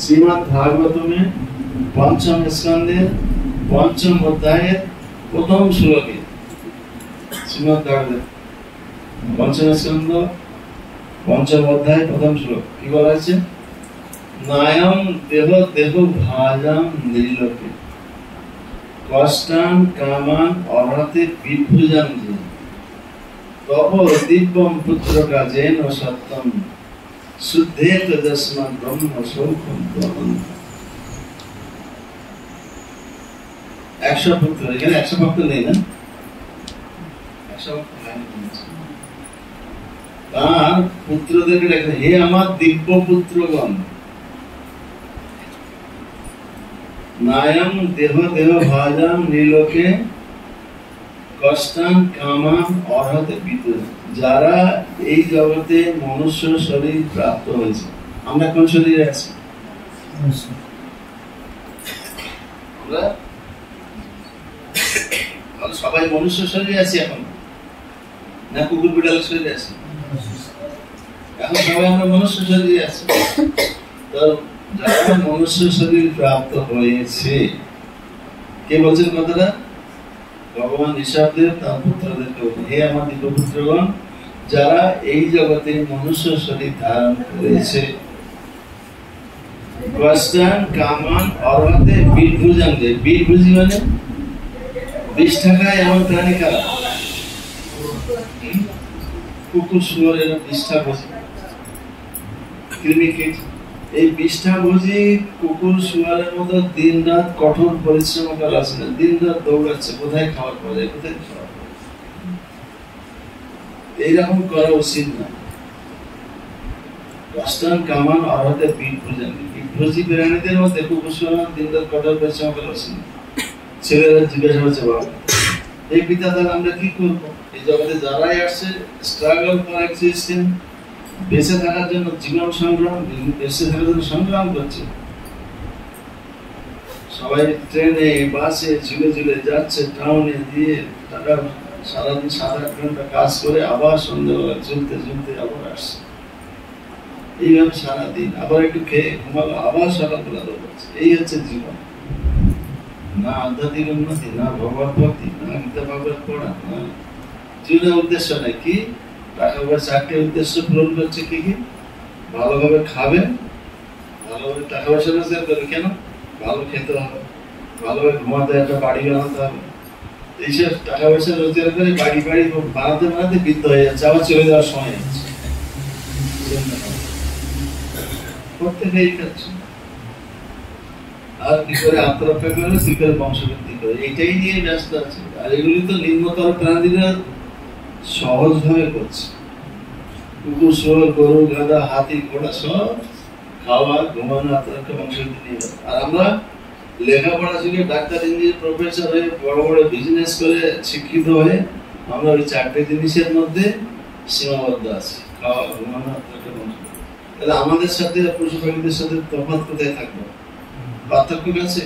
শ্রীমদ্ ভাগবতমে পঞ্চম স্কন্ধের পঞ্চম অধ্যায়ের প্রথম শ্লোকে, শ্রীমদ্ ভাগবত পঞ্চম স্কন্ধ পঞ্চম অধ্যায় প্রথম শ্লোক কি বলা আছে? নায়ম দেহ দেহ ভাজাম নির্লোকে কষ্টান কামান অর্হতে বিভুজাম যে তব দিব্যম পুত্র কাজেন সত্যম শুদ্ধে তদস্মাৎ ব্রহ্ম সৌখম তদন্ত। 100 পুত্র, এখানে 100 ভক্ত নেই না? 100 ভক্ত নাই। তার পুত্রদেরকে দেখেন, হে আমার দিব্য পুত্রগণ, নায়ম দেহ দেহ ভাজাম নীলোকে কষ্টান কামান অর্হতে বিদ্যুৎ। যারা এই জগতে মনুষ্য শরীর প্রাপ্ত হয়েছে, আমরা কোন শরীরে আছি? সবাই মনুষ্য শরীরে আছি এখন, না কুকুর বিড়ালের শরীরে আছি? এখন সবাই আমরা মনুষ্য শরীরে আছি। তো যারা মনুষ্য শরীর প্রাপ্ত হয়েছে, কে বলছেন কথাটা? ভগবান ঋষভদেব তার পুত্রদেরকে বলছেন, হে আমার দিব্য পুত্রগণ, যারা এই জগতে মনুষ্য শরীর ধারণ করেছে, কষ্টান কামান অর্হতে বীরভুজাম যে, বীরভুজি মানে বিষ্ঠা খায় এমন প্রাণী কারা? কুকুর শুয়োরের বিষ্ঠা ভোজি, কৃমিকীট। এই বিষ্ঠাভোজী কুকুর শুয়ারের মতো দিন রাত কঠোর পরিশ্রম করা আছে না, দিন রাত দৌড়াচ্ছে কোথায় খাবার পাওয়া যায়, কোথায় খাবার। এইরকম করা উচিত না। কষ্টান কামান অর্হতে বীরভোজী প্রাণীদের মধ্যে কুকুর শুয়ার দিন রাত কঠোর পরিশ্রম করা উচিত না। ছেলেরা জিজ্ঞাসা করছে, বাবা এই পিতা তাহলে আমরা কি করবো? এই জগতে যারাই আসছে স্ট্রাগল ফর এক্সিস্টেন্স, বেঁচে থাকার জন্য জীবন সংগ্রাম, বেঁচে থাকার জন্য সংগ্রাম করছে। সবাই ট্রেনে বাসে ঝুলে ঝুলে যাচ্ছে, টাউনে দিয়ে টাকা সারাদিন 7-8 ঘন্টা কাজ করে আবার সন্ধ্যাবেলা চলতে চলতে আবার আসছে, এইভাবে সারাদিন, আবার একটু খেয়ে ঘুমালো, আবার সকালবেলা দৌড়াচ্ছে। এই হচ্ছে জীবন। না আধ্যাত্মিক উন্নতি, না ভগবত ভক্তি, না গীতা ভাগবত পড়া, না জীবনের উদ্দেশ্য নেই। কি টাকা পয়সা, 4টে উদ্দেশ্য পূরণ করছে। কি কি? ভালোভাবে খাবে, ভালোভাবে টাকা পয়সা রোজগার করবে। কেন? ভালো খেতে হবে, ভালোভাবে ঘুমাতে, একটা বাড়ি বানাতে হবে। এইসব টাকা পয়সা রোজগার করে বাড়ি বানাতে বানাতে বৃদ্ধ হয়ে যাচ্ছে, আবার চলে যাওয়ার সময় আছে। প্রত্যেকে এই কাজ। আর কি করে আত্মরক্ষা করে, কি করে বংশবৃদ্ধি করে, এইটাই নিয়ে ব্যস্ত আছে। আর এগুলি তো নিম্নতর প্রাণীরা সহজ ভাবে করছে। কুকুর, শুয়োর, গরু, গাধা, হাতি, ঘোড়া সব খাওয়া, ঘুমানো, আত্মরক্ষা, বংশবৃদ্ধি নিয়ে। আর আমরা লেখাপড়া শিখে ডাক্তার, ইঞ্জিনিয়ার, প্রফেসর হয়ে বড় বড় বিজনেস করে শিক্ষিত হয়ে আমরা ওই 4টে জিনিসের মধ্যে সীমাবদ্ধ আছি, খাওয়া, ঘুমানো, আত্মরক্ষা, বংশবৃদ্ধি। তাহলে আমাদের সাথে পশু পাখিদের সাথে তফাৎ কোথায় থাকবে? পার্থক্য আছে?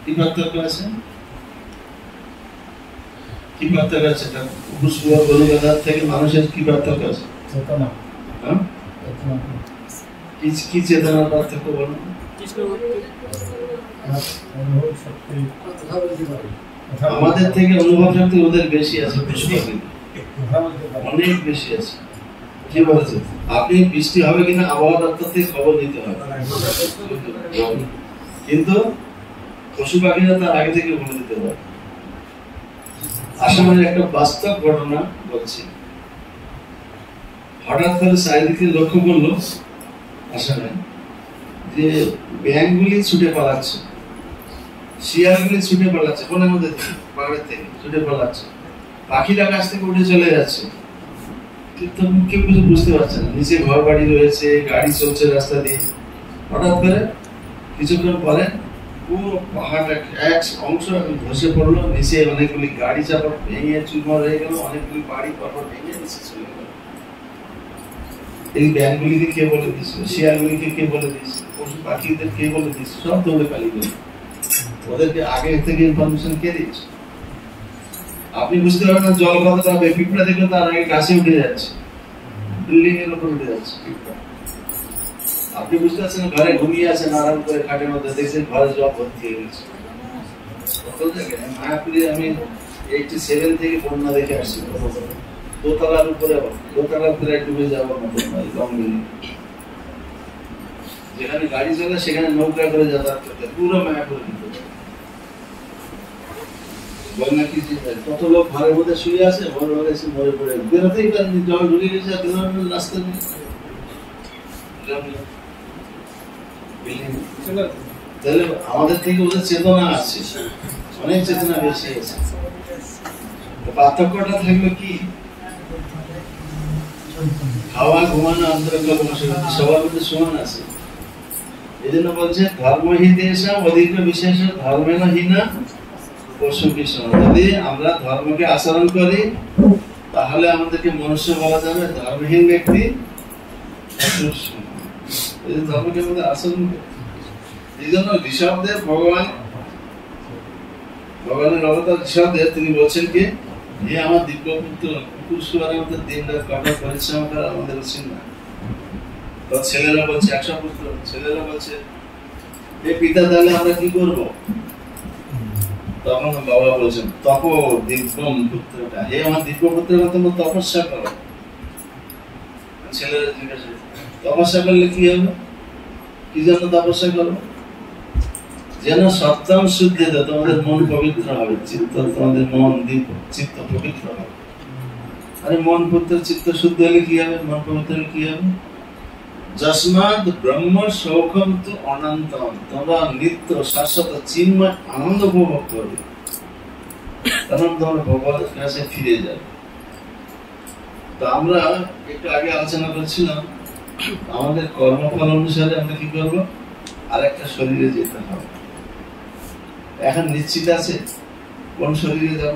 কি পার্থক্য আছে? কি পার্থক্য আছে? কুকুর, শুয়োর, গরু, গাধার থেকে মানুষের কি পার্থক্য আছে? কি চেতনার পার্থক্য বলো? আমাদের থেকে অনুভব শক্তি ওদের বেশি আছে, পশু পাখি অনেক বেশি আছে। কি বলছে? আপনি বৃষ্টি হবে কিনা আবহাওয়া দপ্তর থেকে খবর নিতে হবে, কিন্তু পশু পাখিরা তার আগে থেকে বলে দিতে পারে। আসামের একটা বাস্তব ঘটনা বলছি। হঠাৎ করে চারিদিকে লক্ষ্য করলো আসামে যে ব্যাঙগুলি ছুটে পালাচ্ছে, শিয়ালগুলি ছুটে পালাচ্ছে, বনের মধ্যে থেকে, পাহাড়ের থেকে ছুটে পালাচ্ছে, পাখির আকাশ থেকে উঠে চলে যাচ্ছে। কিন্তু কেউ কিছু বুঝতে পারছে না। নিচে ঘর বাড়ি রয়েছে, গাড়ি চলছে রাস্তা দিয়ে। হঠাৎ করে কিছুক্ষণ পরে পুরো পাহাড়টা এক অংশ ধসে পড়লো, নিচে অনেকগুলি গাড়ি চাপা ভেঙে চুরমার হয়ে গেল, অনেকগুলি বাড়ি পরপর ভেঙে নিচে চলে গেল। এই ব্যাঙগুলিকে কে বলে দিয়েছিল? শিয়ালগুলিকে কে বলে দিয়েছিল? পশু পাখিদের কে বলে দিয়েছিল? সব দৌড়ে পালিয়ে গেল। ওদেরকে আগে থেকে ইনফরমেশন কে দিয়েছে? আপনি বুঝতে পারবেন না জল কতটা হবে। পিঁপড়া দেখলে তার আগে গাছে উঠে যাচ্ছে, বিল্ডিং এর উপর উঠে যাচ্ছে পিঁপড়া। আপনি বুঝতে পারছেন ঘরে ঘুমিয়ে আছেন আরাম করে খাটের মধ্যে, দেখছেন ঘরে জল ভর্তি হয়ে গেছে। কত জায়গায় মায়াপুরে আমি 87 থেকে বন্যা দেখে আসছি। দোতলার উপরে, দোতলার উপরে ডুবে যাওয়ার মতো যেখানে গাড়ি চলে সেখানে নৌকা করে যাতায়াত করতে, পুরো মায়াপুরের ভিতরে বন্যা। কি কত লোক ঘরের মধ্যে শুয়ে আছে, ঘরে ঘরে এসে মরে পড়ে বেরোতেই পারেনি, জল ঢুকে গেছে, রাস্তা নেই। তাহলে আমাদের থেকে ওদের চেতনা আছে, অনেক চেতনা বেশি আছে। পার্থক্যটা থাকবে কি? খাওয়া, ঘুমানো, আন্তরিক সবার মধ্যে সমান আছে। এই জন্য বলছে ধর্মহিতেষাং অধিক বিশেষ ধর্মেণ হীনা পশু কৃষ্ণ। যদি আমরা ধর্মকে আচরণ করি তাহলে আমাদেরকে মনুষ্য বলা যাবে, ধর্মহীন ব্যক্তি ধর্মকে আমাদের আচরণ করে। এই জন্য ঋষভদেব ভগবানের অবতার ঋষভদেব তিনি বলছেন কি, যে আমার দিব্যপুত্র কুকুর শুয়োরের মধ্যে দিন রাত কঠোর পরিশ্রম করা আমাদের উচিত না। তো ছেলেরা বলছে 100 পুত্র, ছেলেরা বলছে এ পিতা তাহলে আমরা কি করবো? তখন বাবা বলছেন তপ দিব্যম পুত্রটা, হে আমার দিব্যপুত্রের মতো তপস্যা করো। ছেলেরা জিজ্ঞাসা তপস্যা করলে কি হবে? কি জন্য তপস্যা করো? যেন সত্যম শুদ্ধি, তোমাদের মন পবিত্র হবে, চিত্ত, তোমাদের মন চিত্ত পবিত্র হবে। আরে মন পুত্র চিত্ত শুদ্ধ হলে কি হবে? মন পবিত্র হলে কি হবে? যস্মাৎ ব্রহ্ম সৌখম তু অনন্তম, তোমরা নিত্য শাশ্বত চিন্ময় আনন্দ উপভোগ করবে, তখন তোমরা ভগবানের কাছে ফিরে যাবে। তো আমরা একটু আগে আলোচনা করছিলাম আমাদের কর্মফল অনুসারে আমরা কি করবো, আর একটা শরীরে যেতে হবে। এখন নিশ্চিত আছে কোন শরীরে যাব?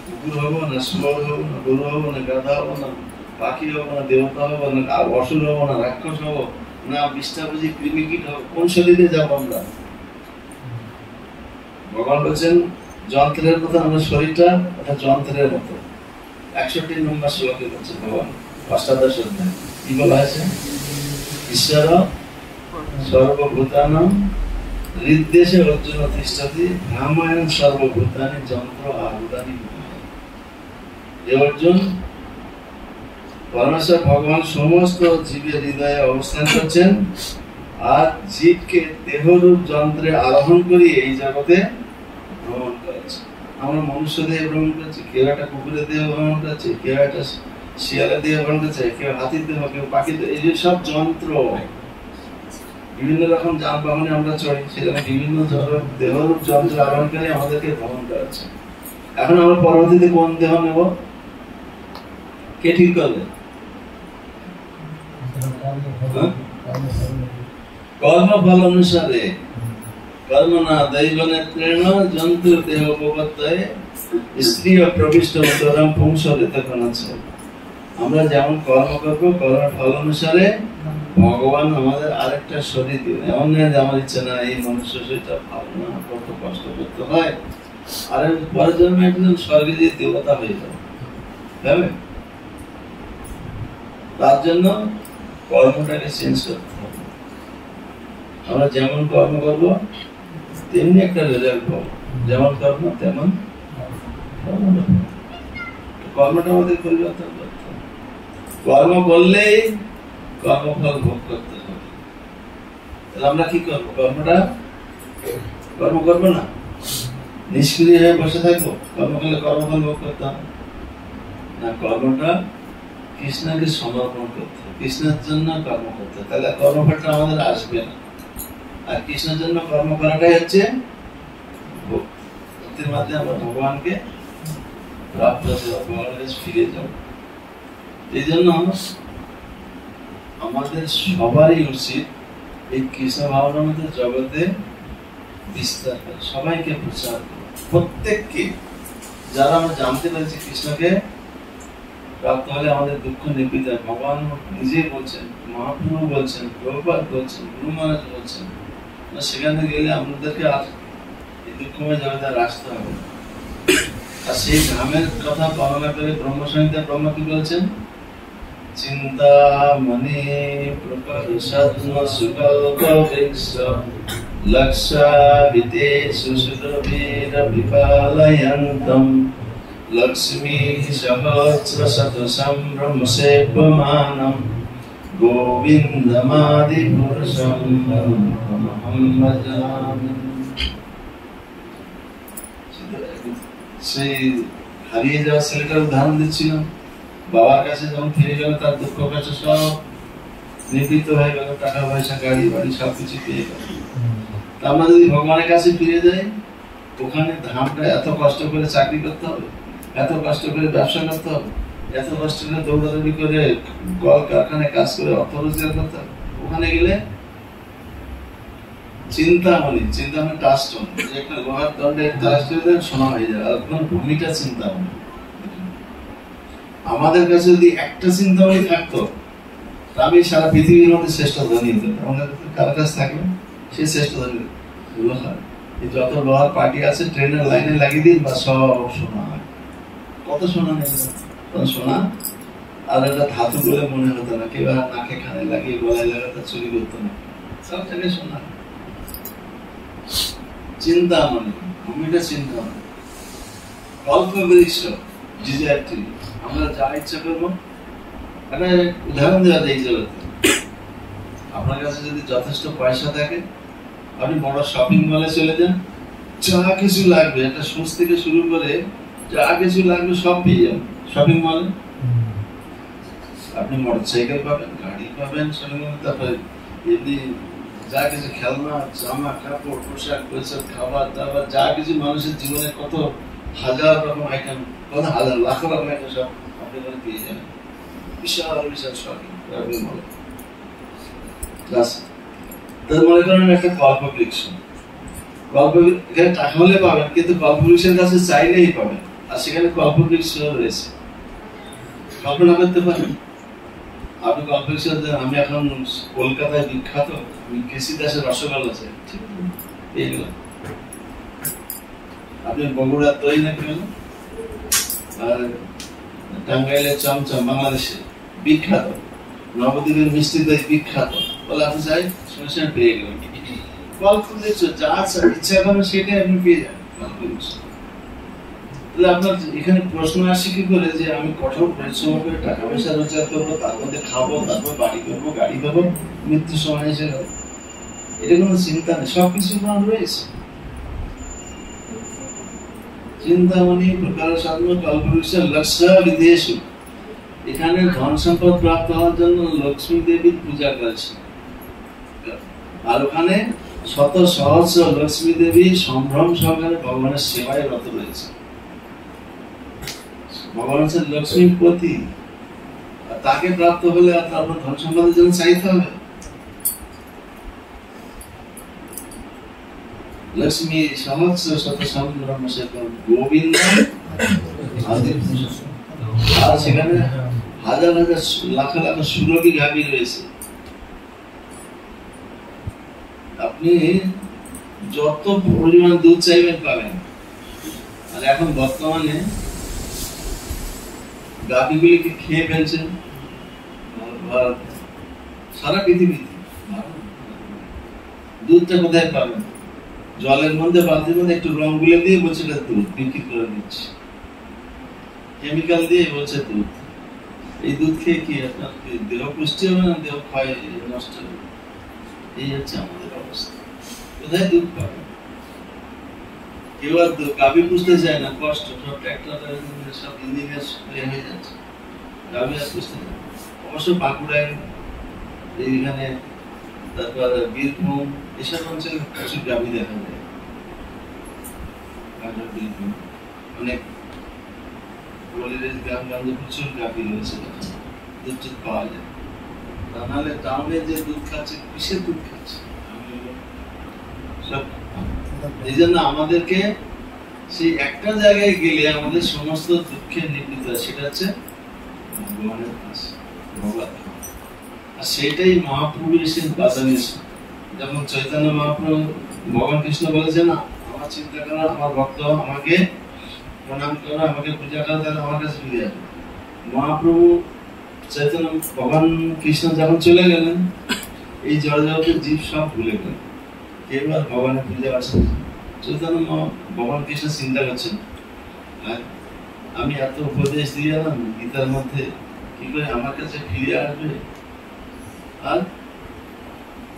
কুকুর হবো না, শুয়োর হবো না, গরু হবো না, গাধা হবো না, পাখি হবো না, দেবতা হবো না, অসুর হবো না, রাক্ষস হবো না, বিষ্ঠাভোজী কৃমিকীট হবো? কোন শরীরে যাবো আমরা? ভগবান বলছেন যন্ত্রের মতো আমার শরীরটা একটা যন্ত্রের মতো। 61 নম্বর শ্লোকে বলছে ভগবান অষ্টাদশ অধ্যায় কি বলা আছে, ঈশ্বর সর্বভূতানাং হৃদ্দেশে অর্জুন তিষ্ঠতি ভ্রামায়ণ সর্বভূতানি যন্ত্র আহুতানি। হে অর্জুন, পরমেশ্বর ভগবান সমস্ত জীবের হৃদয়ে অবস্থান করছেন আর জীবকে দেহরূপ যন্ত্রে আরোহণ করিয়ে এই জগতে ভ্রমণ করাচ্ছে। আমরা মনুষ্য দেহে ভ্রমণ করছি, কেউ একটা কুকুরের দেহ ভ্রমণ করছে, কেউ একটা শিয়ালের দেহ ভ্রমণ করছে, কেউ হাতির দেহ, কেউ পাখির দেহ। এই যে সব যন্ত্র, বিভিন্ন রকম যানবাহনে আমরা চড়ি, সেখানে বিভিন্ন দেহরূপ যন্ত্র আরোহণ করে আমাদেরকে ভ্রমণ করাচ্ছে। এখন আমরা পরবর্তীতে কোন দেহ নেব, কে ঠিক করবে? কর্মফল অনুসারে কর্মনা দৈবনে প্রেরণা জন্তু দেহ উপবর্তায় স্ত্রী ও প্রবিষ্ট উত্তরম পুংসরে তখন আছে। আমরা যেমন কর্ম করবো কর্মের ফল অনুসারে ভগবান আমাদের আরেকটা শরীর দিবেন। এমন নয় যে আমার ইচ্ছা না এই মনুষ্য শরীরটা ভালো না, কত কষ্ট করতে হয়, আর পরের জন্মে একজন স্বর্গে যে দেবতা হয়ে যাবে। তার জন্য কর্মটাকে চেঞ্জ করতে হবে। আমরা যেমন কর্ম করবো তেমনি একটা রেজাল্ট পাবো, যেমন কর্ম তেমন কর্মটা আমাদের পরিবর্তন করতে হবে। কর্ম করলেই কর্মফল ভোগ করতে হবে। তাহলে আমরা কি করবো? কর্ম করবো না, নিষ্ক্রিয় হয়ে বসে থাকবো? কর্ম করলে কর্মফল ভোগ করতে হবে না। কর্মটা কৃষ্ণকে সমর্পণ করতে হবে, কৃষ্ণের জন্য কর্ম করতে হবে, তাহলে কর্মফলটা আমাদের আসবে না। আর কৃষ্ণের জন্য কর্ম করাটাই হচ্ছে ভক্তির মাধ্যমে আমরা ভগবানকে প্রাপ্ত হবো, ভগবানের কাছে ফিরে যাব। এই জন্য আমাদের সবারই উচিত এই কৃষ্ণ ভাবনার মধ্যে জগতে বিস্তার করে, সবাইকে প্রচার করে, প্রত্যেককে। যারা আমরা জানতে পারছি কৃষ্ণকে প্রাপ্ত হলে আমাদের দুঃখ নিবৃত্ত হয়। ভগবান নিজে বলছেন, মহাপ্রভু বলছেন, প্রভুপাদ বলছেন, গুরু মহারাজ বলছেন, সেখানে গেলে আমাদেরকে আর এই দুঃখময় জগতে আসতে হবে। আর সেই ধামের কথা বর্ণনা করে ব্রহ্মসংহিতা ব্রহ্ম কি বলছেন, চিন্তামণি প্রকাশাত্ম সুকল্প বৃক্ষ লক্ষ্যাভিতে সুসুরবীর বিপালয়ন্তম লক্ষ্মী সহস্র শতসম ব্রহ্মসেব্যমানম গোবিন্দমাদি পুরুষম অহং ভজামি। সেই হারিয়ে যাওয়া ছেলেটার উদাহরণ দিচ্ছিলাম। বাবার কাছে যখন ফিরে গেল তার দুঃখ কাছে সব নিবৃত্ত হয়ে গেল, টাকা পয়সা গাড়ি বাড়ি সবকিছু পেয়ে গেল। আমরা যদি ভগবানের কাছে ফিরে যাই, ওখানে ধামটা এত কষ্ট করে চাকরি করতে হবে, এত কষ্ট করে ব্যবসা করতে হবে, এত কষ্ট করে দৌড়াদৌড়ি করে কল কারখানায় কাজ করে অর্থ রোজগার করতে হবে। ওখানে গেলে চিন্তামণি টাস্টন, একটা লোহার দণ্ডে টাস্ট হয়ে দেন, সোনা হয়ে যায়। আর কোন ভূমিটা চিন্তামণি। আমাদের কাছে যদি একটা চিন্তামণি থাকতো, আমি সারা পৃথিবীর মধ্যে শ্রেষ্ঠ ধনী হতো। আমাদের কার কাছে থাকবে সে শ্রেষ্ঠ ধনী। লোহার যত লোহার পার্টি আছে ট্রেনের লাইনে লাগিয়ে দিন বা সব সোনা। কত সোনা নেই সোনা, আর একটা ধাতু বলে মনে হতো না। কেউ নাকে খানে লাগিয়ে গলায় লাগাতে চুরি করতো না, সব জায়গায় সোনা। চিন্তামণি, ভূমিটা চিন্তামণি। কল্প বৃক্ষ, ডিজায়ার ট্রি। আমরা যা ইচ্ছা করবো, একটা উদাহরণ দেওয়া যায়। জগতে আপনার কাছে যদি যথেষ্ট পয়সা থাকে, আপনি বড় শপিং মলে চলে যান, যা কিছু লাগবে, একটা শুজ থেকে শুরু করে যা কিছু লাগবে সব পেয়ে যাবেন শপিং মলে। আপনি মোটরসাইকেল পাবেন, গাড়ি পাবেন শপিং মলে, তারপরে এমনি যা কিছু খেলনা, জামা কাপড়, পোশাক পরিচ্ছদ, খাবার দাবার, যা কিছু মানুষের জীবনে কত হাজার রকম আইটেম, কত হাজার লাখ রকম আইটেম সব আপনি পেয়ে যাবেন। বিশাল বিশাল শপিং মলে। তার মনে করেন একটা কল্প বৃক্ষ, এখানে টাকা হলে পাবেন, কিন্তু কল্প বৃক্ষের কাছে চাইলেই পাবেন। আর সেখানে কল্প বৃক্ষ রয়েছে, কল্পনা করতে পারেন আপনি কল্প বৃক্ষ। আমি এখন কলকাতায় বিখ্যাত, আমি কেসি দাসের রসগোল্লা চাই, ঠিক এইগুলো আপনি বগুড়া দই না কেন, আর টাঙ্গাইলের চমচম বাংলাদেশে বিখ্যাত, নবদ্বীপের মিষ্টি দই বিখ্যাত, বলে আপনি চাই সমস্যা পেয়ে গেলেন। কল করলে যা ইচ্ছা করেন সেটাই আপনি পেয়ে যান। আপনার এখানে প্রশ্ন আসে কি করে যে আমি কঠোর পরিশ্রম করে টাকা পয়সা রোজগার করবো, তার মধ্যে খাবো, তারপর বাড়ি করবো, গাড়ি করবো, মৃত্যুর সময় এসে যাবো, এটা কোনো চিন্তা নেই, সবকিছু রয়েছে। চিন্তামণি প্রকার সাধন কল্পবৃক্ষের লক্ষ্য বিদেশ, এখানে ধন সম্পদ প্রাপ্ত হওয়ার জন্য লক্ষ্মী দেবীর পূজা করেছে, আর ওখানে শত সহস্র লক্ষ্মী দেবী সম্ভ্রম সহকারে ভগবানের সেবায় রত রয়েছে। ভগবান হচ্ছেন লক্ষ্মীর পতি, আর তাকে প্রাপ্ত হলে আর তারপর ধন সম্পদের জন্য চাইতে হবে। লক্ষ্মী সহস্র শত সম্ভ্রম গোবিন্দ, আর সেখানে হাজার হাজার লাখ লাখ সুরভি গাভী রয়েছে। আপনি যত পরিমাণ দুধ চাইবেন পাবেন। আর এখন বর্তমানে গাভীগুলিকে খেয়ে ফেলছেন সারা পৃথিবীতে। দুধটা কোথায় পাবেন? জলের মধ্যে, বালতির মধ্যে একটু রং গুলে দিয়ে বলছে দুধ বিক্রি করে দিচ্ছে, কেমিক্যাল দিয়ে বলছে দুধ। এই দুধ খেয়ে কি আপনার দেহ পুষ্টি হবে না দেহ ক্ষয় নষ্ট হবে? এই হচ্ছে আমাদের অবস্থা। কোথায় দুধ পাবে? কেউ আর গাভী পুষতে চায় না, কষ্ট, সব ট্রাক্টর সব ইঞ্জিনিয়ার হয়ে যাচ্ছে, গাভী আর পুষতে চায়। অবশ্য বাঁকুড়ায়, এইখানে, তারপর বীরভূম, এসব অঞ্চলে প্রচুর গাভী দেখা যায়। অনেক গ্রামগঞ্জে প্রচুর গাভী রয়েছে, দুধ টুধ পাওয়া যায়। তা নাহলে টাউনে যে দুধ খাচ্ছে, কিসের দুধ খাচ্ছে? এই জন্য আমাদেরকে সেই একটা জায়গায় গেলে আমাদের সমস্ত দুঃখের নিবৃত্ত হয়, সেটা হচ্ছে ভগবানের কাছে, ভগবান। আর সেটাই মহাপ্রভু এসে বাধা নিয়েছে। যেমন চৈতন্য মহাপ্রভু, ভগবান কৃষ্ণ বলেছেন, আমার চিন্তা করো, আমার ভক্ত আমাকে প্রণাম করো, আমাকে পূজা করো, তাহলে আমার কাছে ফিরে যাবে। মহাপ্রভু চৈতন্য ভগবান কৃষ্ণ যখন চলে গেলেন, এই জড়জগতের জীব সব ভুলে গেলেন, কেউ আর ভগবানের পূজা আছে। চৈতন্য ভগবান কৃষ্ণ চিন্তা করছেন, আমি এত উপদেশ দিয়ে গেলাম গীতার মধ্যে, কি করে আমার কাছে ফিরে আসবে? আর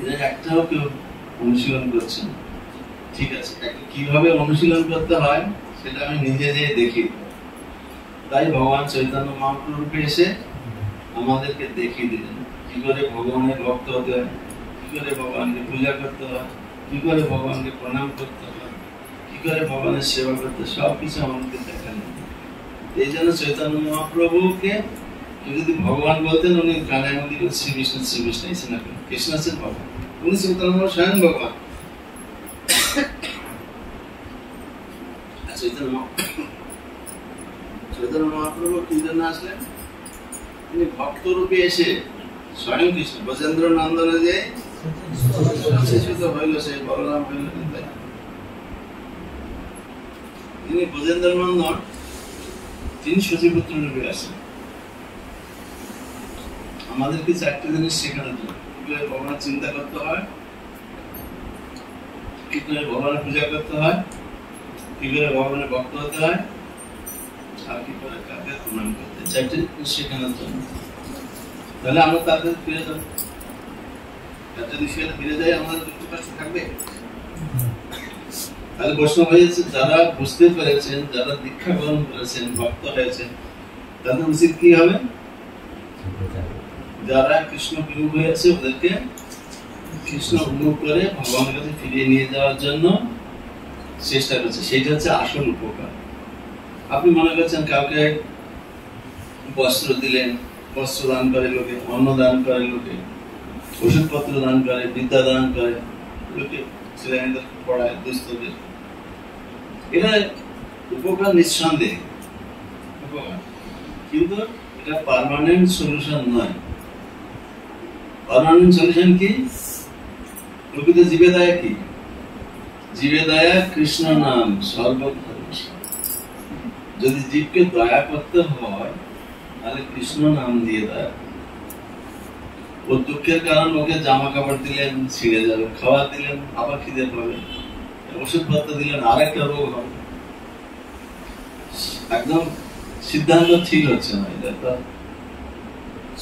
এদের একটাও কেউ অনুশীলন করছে না। ঠিক আছে, কিভাবে অনুশীলন করতে হয় সেটা আমি নিজে যেয়ে দেখি। তাই ভগবান চৈতন্য মহাপ্রভু রূপে এসে আমাদেরকে দেখিয়ে দিলেন কি করে ভগবানের ভক্ত হতে হয়, কি করে ভগবানকে পূজা করতে হয়, কি করে ভগবানকে প্রণাম করতে হয়, কি করে ভগবানের সেবা করতে, সবকিছু আমাদেরকে দেখালেন। এই জন্য চৈতন্য মহাপ্রভুকে যদি ভগবান বলতেন, উনি গানে আমাদের শ্রীকৃষ্ণ শ্রীকৃষ্ণ এসে না, কৃষ্ণ আছেন ভগবান, উনি চৈতন্য স্বয়ং ভগবান। চৈতন্য মহাপ্রভু কি জন্য আসলেন? তিনি ভক্ত রূপে এসে স্বয়ং কৃষ্ণ ব্রজেন্দ্র নন্দনে যে হইল, সেই বলরাম হইল, তিনি ব্রজেন্দ্র নন্দন, তিনি সচিপুত্র রূপে আসেন আমাদেরকে চারটি জিনিস শেখানোর জন্য। কি করে ভগবান চিন্তা করতে হয়, কি করে ভগবানের পূজা করতে হয়, কি করে ভগবানের ভক্ত হতে হয়, আর কি করে কাকে প্রণাম করতে, চারটি শেখানোর জন্য। তাহলে আমরা তাদের ফিরে যাব। যদি ফিরে যাই আমাদের দুঃখ কষ্ট থাকবে। তাহলে প্রশ্ন হয়েছে, যারা বুঝতে পেরেছেন, যারা দীক্ষা গ্রহণ করেছেন, ভক্ত হয়েছেন, তাদের উচিত কি হবে? যারা কৃষ্ণ বিমুখ হয়েছে ওদেরকে কৃষ্ণ উন্মুখ করে ভগবানের কাছে ফিরিয়ে নিয়ে যাওয়ার জন্য চেষ্টা করছে। সেটা হচ্ছে আসল উপকার। আপনি মনে করছেন কাউকে বস্ত্র দিলেন, বস্ত্র দান করে লোকে, অন্ন দান করে লোকে, ওষুধপত্র দান করে, বিদ্যা দান করে লোকে, ছেলেমেয়েদের পড়ায়, দুস্থদের, এটা উপকার নিঃসন্দেহে উপকার, কিন্তু এটা পার্মানেন্ট সলিউশন নয়। পার্মানেন্ট সলিউশন কি? প্রকৃত জীবে দয়া কি? জীবে দয়া কৃষ্ণ নাম সর্বধর্ম যদি জীবকে দয়া করতে হয় তাহলে কৃষ্ণ নাম দিয়ে দয়া। ওর দুঃখের কারণ ওকে জামা কাপড় দিলেন ছিঁড়ে যাবে, খাওয়া দিলেন আবার খিদে পাবে, ওষুধপত্র দিলেন আরেকটা রোগ হবে, একদম সিদ্ধান্ত ঠিক হচ্ছে না। এটা তো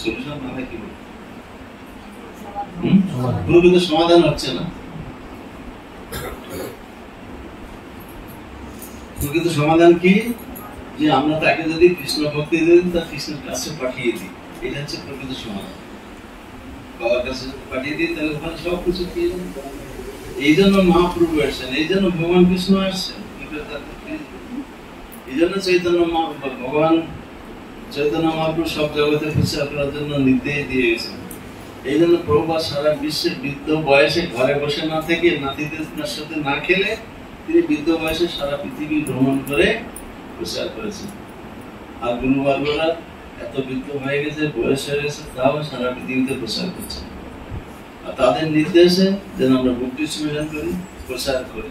সলিউশন মানে কি পুরোপুরি সমাধান হচ্ছে না। প্রকৃত সমাধান কি? যে আমরা তাকে যদি কৃষ্ণ ভক্তি দিই, তা কৃষ্ণের কাছে পাঠিয়ে দিই, এটা হচ্ছে প্রকৃত সমাধান। বাবার কাছে পাঠিয়ে দিই তাহলে ওখানে সবকিছু পেয়ে যাবে। এই জন্য মহাপ্রভু আসছেন, এই জন্য ভগবান কৃষ্ণ আসছেন, এই জন্য ভগবান চৈতন্য মহাপ্রভু সব জগতে প্রচার করার জন্য নির্দেশ দিয়ে গেছেন। এই জন্য প্রভুপাদ সারা বিশ্বে বৃদ্ধ বয়সে ঘরে বসে না থেকে, নাতিদের সাথে না খেলে, তিনি বৃদ্ধ বয়সে সারা পৃথিবী ভ্রমণ করে প্রচার করেছেন। আর গুরুবর্গরা এত বৃদ্ধ হয়ে গেছে, বয়স হয়ে গেছে, তাও সারা পৃথিবীতে প্রচার করছে। আর তাদের নির্দেশে যেন আমরা ভক্তি সৃজন করি, প্রচার করি,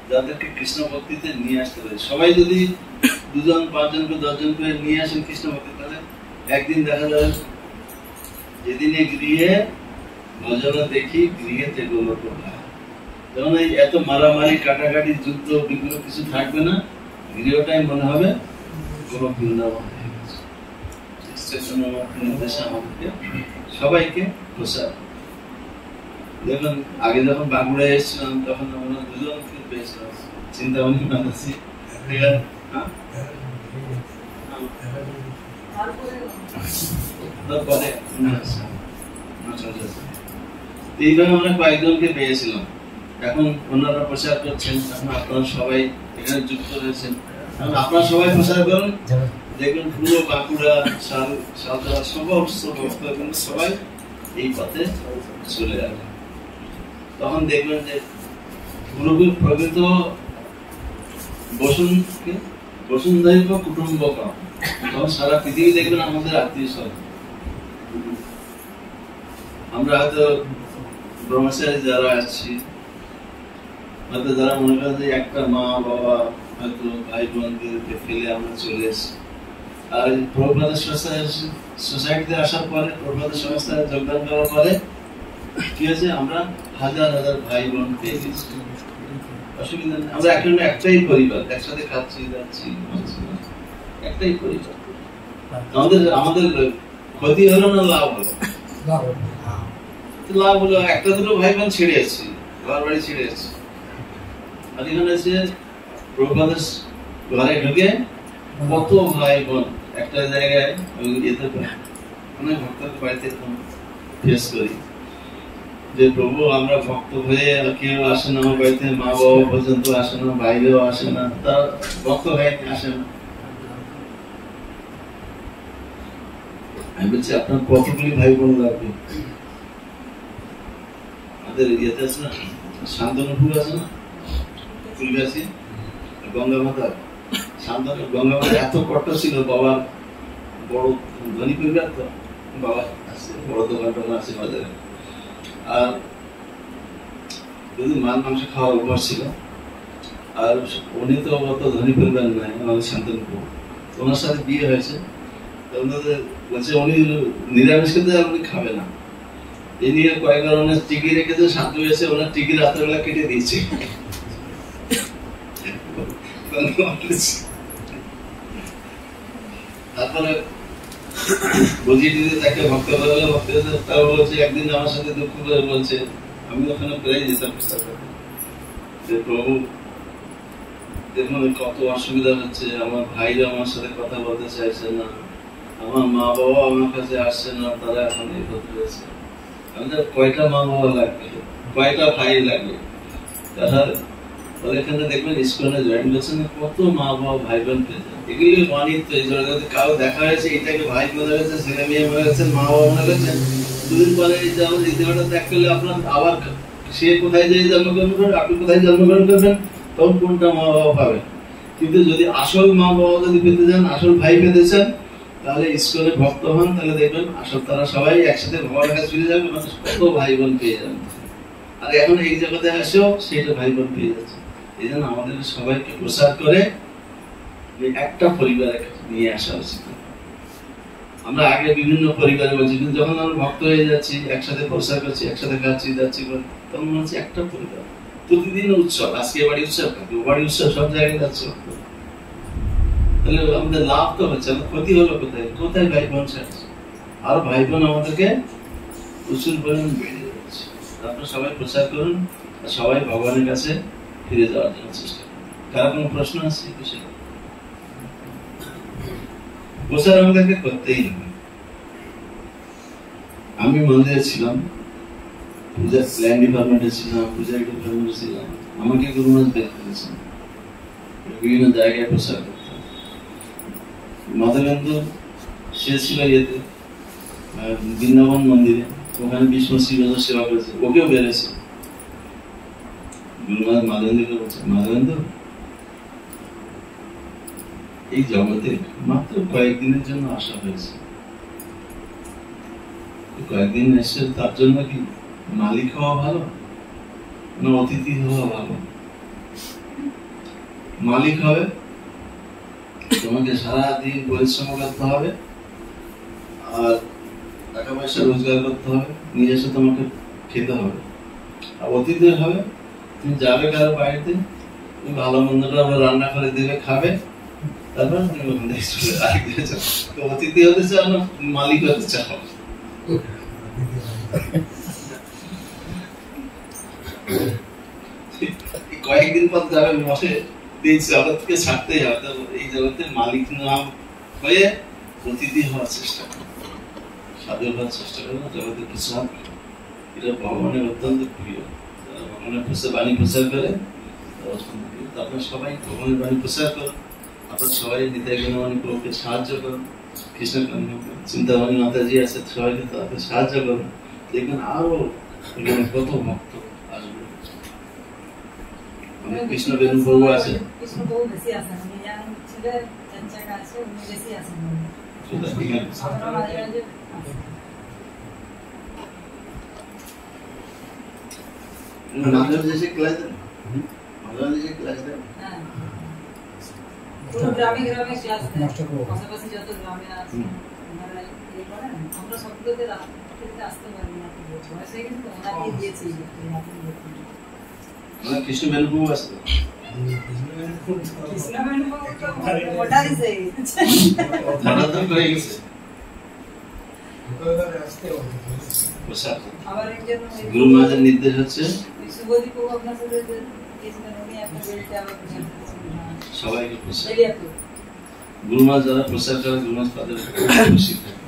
যাদেরকে কৃষ্ণ ভক্তিতে নিয়ে আসতে পারে। সবাই যদি 2 জন 5 জন 10 জন করে নিয়ে আসেন কৃষ্ণ ভক্তি, তাহলে একদিন দেখা যাবে যেদিনে গৃহে ভজনা দেখি গৃহেতে গোলক হয়। যেমন এই এত মারামারি কাটাকাটি যুদ্ধ বিগ্রহ কিছু থাকবে না, গৃহটাই মনে হবে গোলক বৃন্দাবন। আমাদেরকে সবাইকে প্রচার। দেখুন আগে যখন বাঁকুড়ায় এসেছিলাম তখন আমরা 2 জনকে পেয়েছিলাম, চিন্তামণি মানসী। এইভাবে আমরা কয়েকজনকে পেয়েছিলাম। এখন ওনারা প্রচার করছেন, এখন আপনারা সবাই এখানে যুক্ত হয়েছেন, এখন আপনারা সবাই প্রচার করুন। দেখবেন পুরো বাঁকুড়া সালদা সমস্ত ভক্ত সবাই এই পথে চলে যাবে। তখন দেখবেন যে পুরোপুরি প্রকৃত বসুন্ধৈব কুটুম্বকম, তখন সারা পৃথিবী দেখবেন আমাদের আত্মীয় স্বজন। আমরা হয়তো ব্রহ্মচারী যারা আছি, হয়তো যারা মনে করেন যে একটা মা বাবা হয়তো ভাই বোনদেরকে ফেলে আমরা চলে এসেছি, আর প্রভুপাদের সোসাইটিতে আসার পরে, প্রভুপাদের সংস্থায় যোগদান করার পরে কি হয়েছে, আমরা হাজার হাজার ভাই বোন পেয়ে গেছি। অসুবিধা নেই, আমরা এখন একটাই পরিবার, একসাথে খাচ্ছি যাচ্ছি, একটাই পরিবার। আমাদের ক্ষতি হলো না লাভ হলো? লাভ হলো, একটা দুটো ভাই বোন ছেড়ে এসেছি, ঘর বাড়ি ছেড়ে এসেছি, আর এখানে এসে প্রভুপাদের ঘরে ঢুকে কত ভাই বোন একটা জায়গায় যেতে পারে। অনেক ভক্তদের বাড়িতে ফেস করি যে প্রভু আমরা ভক্ত হয়ে কেউ আসে না আমার বাড়িতে, মা বাবা পর্যন্ত আসে না, বাইরেও আসে না, তার ভক্ত হয়ে আসে না। আমি বলছি আপনার কতগুলি ভাই বোন লাগবে? আমাদের ইয়েতে আছে না, শান্তনুপুর আছে না, ফুলগাছি, গঙ্গা মাতা, শান্তনু গঙ্গা মাতা এত কষ্ট ছিল। বাবার বড় ধনী পরিবার, তো বাবা আছে বড় দোকান টোকান আছে বাজারে, আর যদি মাছ মাংস খাওয়ার অভ্যাস ছিল। আর উনি তো অত ধনী পরিবার নাই, আমাদের শান্তনুপুর, ওনার সাথে বিয়ে হয়েছে। বলছে উনি নিরামিষ খেতে উনি খাবে না, এই নিয়ে কয়েকবার ওনার টিকি রেখেছে, শান্ত হয়েছে, ওনার টিকি রাত্রেবেলা কেটে দিয়েছে। তারপরে বুঝিয়ে দিতে তাকে ভক্ত বলে, ভক্ত তারা বলছে একদিন আমার সাথে দুঃখ করে বলছে, আমি ওখানে প্রায় যেতাম যে প্রভু দেখুন কত অসুবিধা হচ্ছে, আমার ভাইরা আমার সাথে কথা বলতে চাইছে না, আমার মা বাবা আমার কাছে আসছে না, তারা এখন এই করতে হয়েছে। আমাদের কয়টা মা বাবা লাগবে, কয়টা ভাই লাগবে? তারা এখানে দেখবেন ইস্কনে জয়েন করছেন, কত মা বাবা ভাই বোন পেয়েছে। এগুলি মানিত, এই জগতে কারো দেখা হয়েছে, এটাকে ভাই মনে হয়েছে, ছেলে মেয়ে মনে হয়েছে, মা বাবা মনে হয়েছেন, 2 দিন পরে এই জায়গাটা ত্যাগ করলে আপনার আবার সে কোথায় যেয়ে জন্মগ্রহণ করবে, আপনি কোথায় জন্মগ্রহণ করবেন, তখন কোনটা মা বাবা পাবে। কিন্তু যদি আসল মা বাবা যদি পেতে চান, আসল ভাই পেতে চান, তাহলে ইস্কনে ভক্ত হন, তাহলে দেখবেন আসল তারা সবাই একসাথে ভগবানের কাছে ফিরে যাবে, মানুষ কত ভাই বোন পেয়ে যাবে। আর এখন এই জগতে আসেও সেইটা ভাই বোন পেয়ে যাচ্ছে। এই জন্য আমাদের সবাইকে প্রসার করে একটা পরিবারে নিয়ে আসা উচিত। আমরা আগে বিভিন্ন পরিবারে বলছি, কিন্তু যখন আমরা ভক্ত হয়ে যাচ্ছি, একসাথে প্রসার করছি, একসাথে খাচ্ছি যাচ্ছি, তখন মনে হচ্ছে একটা পরিবার। প্রতিদিন উৎসব, আজকে বাড়ি উৎসব, ও বাড়ি উৎসব, সব জায়গায় যাচ্ছে। তাহলে আমাদের লাভ তো হচ্ছে না, ক্ষতি হলো কোথায়? কোথায় ভাই বোন ছাড়ছে? আর ভাই বোন আমাদেরকে প্রচুর পরিমাণ বেড়ে যাচ্ছে। আপনারা সবাই প্রচার করুন, আর সবাই ভগবানের কাছে ফিরে যাওয়ার জন্য চেষ্টা করুন। কার কোনো প্রশ্ন আছে? প্রচার আমাদেরকে করতেই হবে। আমি মন্দিরে ছিলাম, পূজার প্ল্যান ডিপার্টমেন্টে ছিলাম, পূজা ডিপার্টমেন্টে ছিলাম। আমাকে গুরুমাজ বের করেছেন বিভিন্ন জায়গায় প্রচার করতে। মাধবেন্দ্র সে ছিল ইয়েতে বৃন্দাবন মন্দিরে, ওখানে 20-25 বছর সেবা করেছে, ওকেও বেড়েছে। গুরুমাজ মাধবেন্দ্রকে বলছে, মাধবেন্দ্র এই জগতে মাত্র কয়েকদিনের জন্য আসা হয়েছে, কয়েকদিন এসে তার জন্য কি মালিক হওয়া ভালো না অতিথি হওয়া ভালো? মালিক হবে, তোমাকে সারাদিন পরিশ্রম করতে হবে আর টাকা পয়সা রোজগার করতে হবে, নিজস্ব তোমাকে খেতে হবে। আর অতিথি হবে, তুমি যাবে কারো বাড়িতে, তুমি ভালো মন্দটা রান্না করে দেবে, খাবে, তারপর তুমি ওখান থেকে চলে আসবে। তো অতিথি হতে চাও না মালিক হতে চাও? কয়েকদিন পর যাবে মশে, এই জগৎ থেকে ছাড়তেই হবে। এই জগতের মালিক না হয়ে অতিথি হওয়ার চেষ্টা করো, সাধু হওয়ার চেষ্টা করো, জগতের প্রসাদ। এটা ভগবানের অত্যন্ত প্রিয়। ভগবানের বাণী প্রচার করে আপনার সবাই ভগবানের বাণী প্রচার করো। আপনার সবাই নিতাই গুণবাণী প্রভুকে সাহায্য করুন। কৃষ্ণ চিন্তামণি মাতাজি আছে, সবাইকে তাদের সাহায্য করুন। দেখবেন আরো কত ভক্ত আসবে। কৃষ্ণ বেদন প্রভু আছে, ক্লাস দেন, ক্লাস দেন। গ্রামে গ্রামে ক্লাস দেয়, পাশাপাশি যত গ্রামে আছে ওনারা এই করেন। আমরা সবগুলোতে আসতে পারি না, বয়সে কিন্তু ওনাকে দিয়েছি। কৃষ্ণ বেনু আছে, কৃষ্ণ বেনু তো মোটা দিছে, মোটা তো হয়ে গেছে। আবার একজন গুরু মহারাজের নির্দেশ হচ্ছে সুবোধি প্রভু আপনার সাথে গেছিলেন, উনি একটা বেলটা আবার সবাইকে প্রচার। গুরু মহারাজ যারা প্রচার করে, গুরু মহারাজ তাদের খুশি থাকে।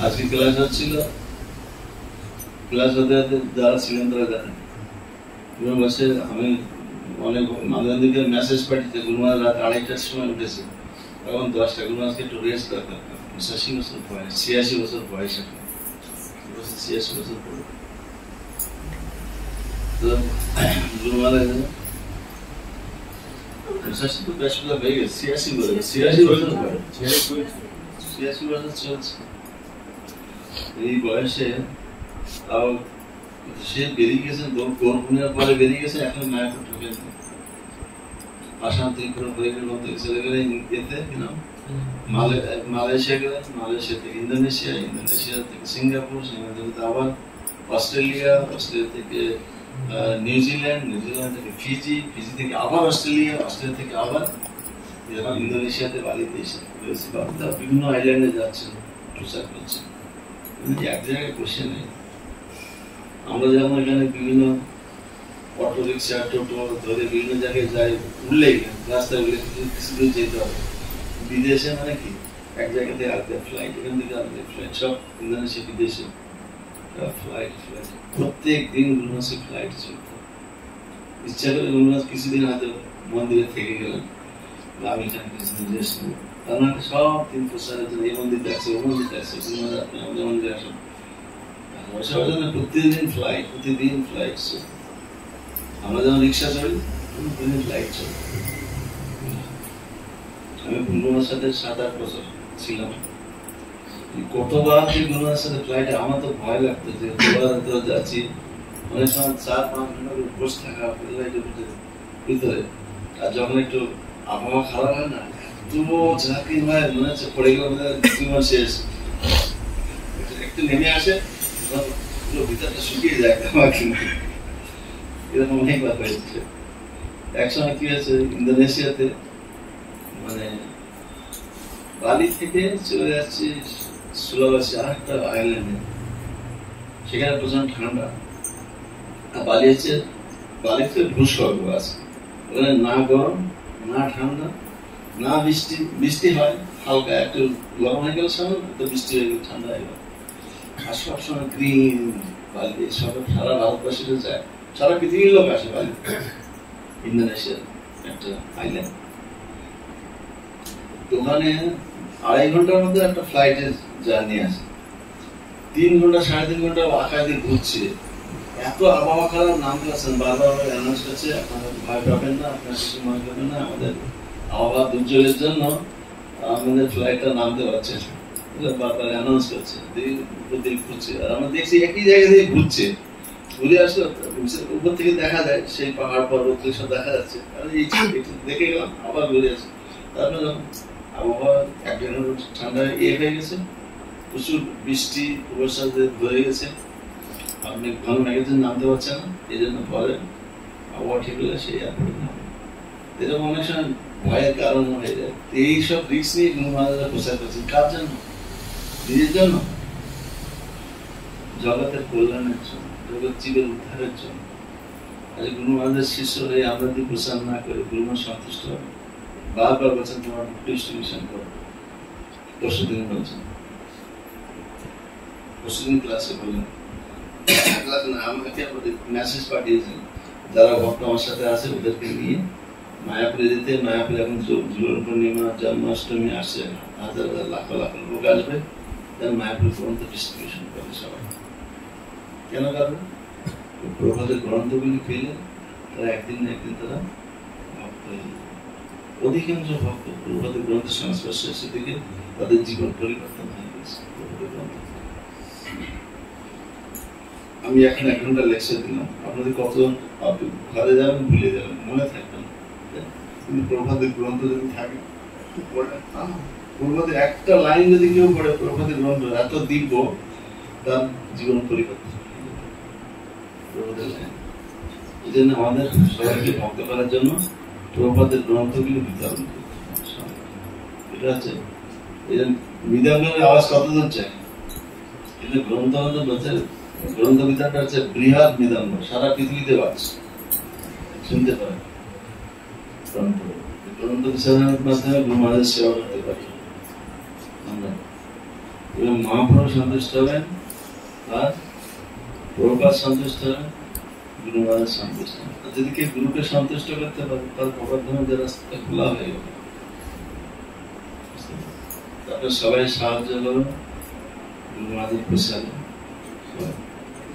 আজকে ক্লাস হচ্ছিল, ক্লাস হতে হতে যারা ছিলেন তারা জানেন, গুরু বসে আমি অনেক মাধবেন্দ্রকে মেসেজ পাঠিয়েছে, গুরু মহারাজ রাত 2:30টার সময় উঠেছে, তখন 10টা। গুরু মহারাজকে একটু রেস্ট দরকার, 85 বছর বয়স, 86 বছর বয়স, 86 বছর পরে। তো গুরু মহারাজ 85 তো বেশ হয়ে গেছে, 86 বছর বয়স, 86 বছর চলছে। এই বয়সে তাও সে বেরিয়ে গেছেন, গর্ভণের পরে বেরিয়ে গেছে, এখন মায়াপুর ঢুকে আসাম ত্রিপুরা হয়ে গেল, চলে গেলেন এতে মালয়েশিয়া গেলেন, মালয়েশিয়া থেকে ইন্দোনেশিয়া, ইন্দোনেশিয়া থেকে সিঙ্গাপুর, সিঙ্গাপুর থেকে আবার অস্ট্রেলিয়া, অস্ট্রেলিয়া থেকে নিউজিল্যান্ড, নিউজিল্যান্ড থেকে ফিজি, ফিজি থেকে আবার অস্ট্রেলিয়া, অস্ট্রেলিয়া থেকে আবার ইন্দোনেশিয়াতে বালিতে এসে বিভিন্ন আইল্যান্ডে যাচ্ছেন, প্রচার করছেন। এক জায়গায় বসে নেই। আমরা যেমন এখানে বিভিন্ন অটো রিক্সা, টোটো ধরে বিভিন্ন জায়গায় যাই, উঠলেই রাস্তায় উঠলে কিছু দূর যেতে হবে। বিদেশে মানে কি এক জায়গা থেকে আরেক ফ্লাইট, এখান থেকে আরেক ফ্লাইট, সব ইন্দোনেশিয়া বিদেশে ফ্লাইট ফ্লাইট, প্রত্যেক দিন গুরুমাসে ফ্লাইট চলতো। ইচ্ছা করে গুরুমাস কিছুদিন হয়তো মন্দিরে থেকে গেলেন, আমি এখানে কিছুদিন রেস্ট নেব, তার মানে সব দিন প্রচারের জন্য এই মন্দিরটা আছে, ও মন্দিরটা আছে, গুরুমাস আপনি আমাদের মন্দিরে আসুন। প্রতিদিন ফ্লাইট, প্রতিদিন ফ্লাইট চলতো। আমরা যেমন রিক্সা চলি, প্রতিদিন ফ্লাইট চলতো। আমি গুরুমার সাথে 7-8 বছর ছিলাম। কতবার গুরুমার সাথে ফ্লাইটে আমার তো ভয় লাগতো যে কতবার তো যাচ্ছি, অনেক সময় 4-5 ঘন্টা বসে থাকা, ভিতরে। আর যখন একটু আবহাওয়া খারাপ হয় না, তুমো ঝাঁকি হয়, মনে হচ্ছে পড়ে গেলে তুমো শেষ, একটু নেমে আসে পুরো ভিতরটা শুকিয়ে যায়। এরকম অনেকবার হয়েছে। একসময় কি হয়েছে, ইন্দোনেশিয়াতে মানে বালি থেকে চলে যাচ্ছি সুলাওয়েসি, আর একটা আইল্যান্ডে, সেখানে প্রচন্ড ঠান্ডা। আর বালি হচ্ছে, বালিতে ভূস্বর্গ আছে, ওখানে না গরম না ঠান্ডা না বৃষ্টি, বৃষ্টি হয় হালকা, একটু গরম হয়ে গেল সামনে তো বৃষ্টি হয়ে গেল, ঠান্ডা হয়ে গেল। আর সবসময় গ্রিন বালি, সব সারা ভারতবাসীরা যায়, সারা পৃথিবীর লোক আসে বালি। ইন্দোনেশিয়ার একটা আইল্যান্ড, ওখানে 2.5 ঘন্টার মধ্যে একটা ফ্লাইটের জার্নি আছে, 3 ঘন্টা 3.5 ঘন্টা আকাশ দিয়ে ঘুরছে। এত আবহাওয়া খারাপ, নামতে পারছেন, বারবার অ্যানাউন্স করছে আপনারা ভয় পাবেন না, আপনারা কিছু মনে করবেন না, আমাদের আবহাওয়া দুর্যোগের জন্য আমাদের ফ্লাইটটা নামতে পারছে, বারবার অ্যানাউন্স করছে, ঘুরছে। আর আমরা দেখছি একই জায়গা থেকে ঘুরছে, ঘুরে আসলে উপর থেকে দেখা যায় সেই পাহাড় পর্বত সব দেখা যাচ্ছে, দেখে গেলাম আবার ঘুরে আসে। তারপরে যখন আবহাওয়া ঠান্ডা হয়ে গেছে, প্রচুর বৃষ্টি সাথে ধরে গেছে, আপনি ঘন মেঘের জন্য নামতে পারছেন না, এই জন্য পরে আবহাওয়া ঠিক হলে সেই এয়ারপোর্টে নামে। এরকম অনেক সময় ভয়ের কারণ হয়ে যায়। এইসব রিস্ক নিয়ে গুরু মহারাজরা প্রচার করছেন, কার জন্য? নিজের জন্য, জগতের কল্যাণের জন্য, জগৎ জীবের উদ্ধারের জন্য। আজ গুরু মহারাজের শিষ্য হয়ে আমরা যদি প্রচার না করে গুরু মহারাজ সন্তুষ্ট হবে। বারবার বলছেন তোমার ডিস্ট্রিবিউশন করো। পরশুদিন বলছেন, পরশুদিন ক্লাসে বললেন, ক্লাসে না আমাকে মেসেজ পাঠিয়েছেন, যারা ভক্ত আমার সাথে আছে ওদেরকে নিয়ে মায়াপুরে যেতে। মায়াপুরে এখন জুলুর পূর্ণিমা, জন্মাষ্টমী আসে, হাজার হাজার লাখ লাখ লোক আসবে, যেন মায়াপুর পর্যন্ত ডিস্ট্রিবিউশন করে সবাই। কেন করবে? প্রভাতের গ্রন্থগুলি পেলে তারা একদিন না একদিন তারা ভক্ত হয়ে যাবে। অধিকাংশ ভক্ত প্রভাতের গ্রন্থের সংস্পর্শে এসে থেকে তাদের জীবন পরিবর্তন হয়ে গেছে। আমি এখন 1 ঘন্টা লেকচার দিলাম, আপনাদের কতজন ঘরে যাবেন ভুলে যাবেন, মনে থাকবেন। কিন্তু প্রভাতের গ্রন্থ যদি থাকে, প্রভাতের একটা লাইন যদি কেউ পড়ে, প্রভাতের গ্রন্থ এত দিব্য, তার জীবন পরিবর্তন। প্রভাতের লাইন, এই জন্য আমাদের সবাইকে ভক্ত করার জন্য প্রভাতের গ্রন্থগুলি বিতরণ করতে। এটা হচ্ছে মৃদঙ্গের আওয়াজ কতদূর চাই, কিন্তু গ্রন্থ বলছে, গ্রন্থ বিতরণটা হচ্ছে বৃহৎ মৃদঙ্গ, সারা পৃথিবীতে বাজছে, শুনতে পারে। গ্রন্থ বিতরণের মাধ্যমে গুরু মহারাজের সেবা করতে পারি আমরা, এবং মহাপ্রভু সন্তুষ্ট হবেন, আর প্রভুপাদ সন্তুষ্ট হবেন, গুরু মহারাজ সন্তুষ্ট হবেন। যদি কেউ গুরুকে সন্তুষ্ট করতে পারে, তার প্রবর্ধনের যে রাস্তা খোলা হয়ে গেল। তারপরে সবাই সাহায্য করুন গুরু মহারাজের প্রসাদে।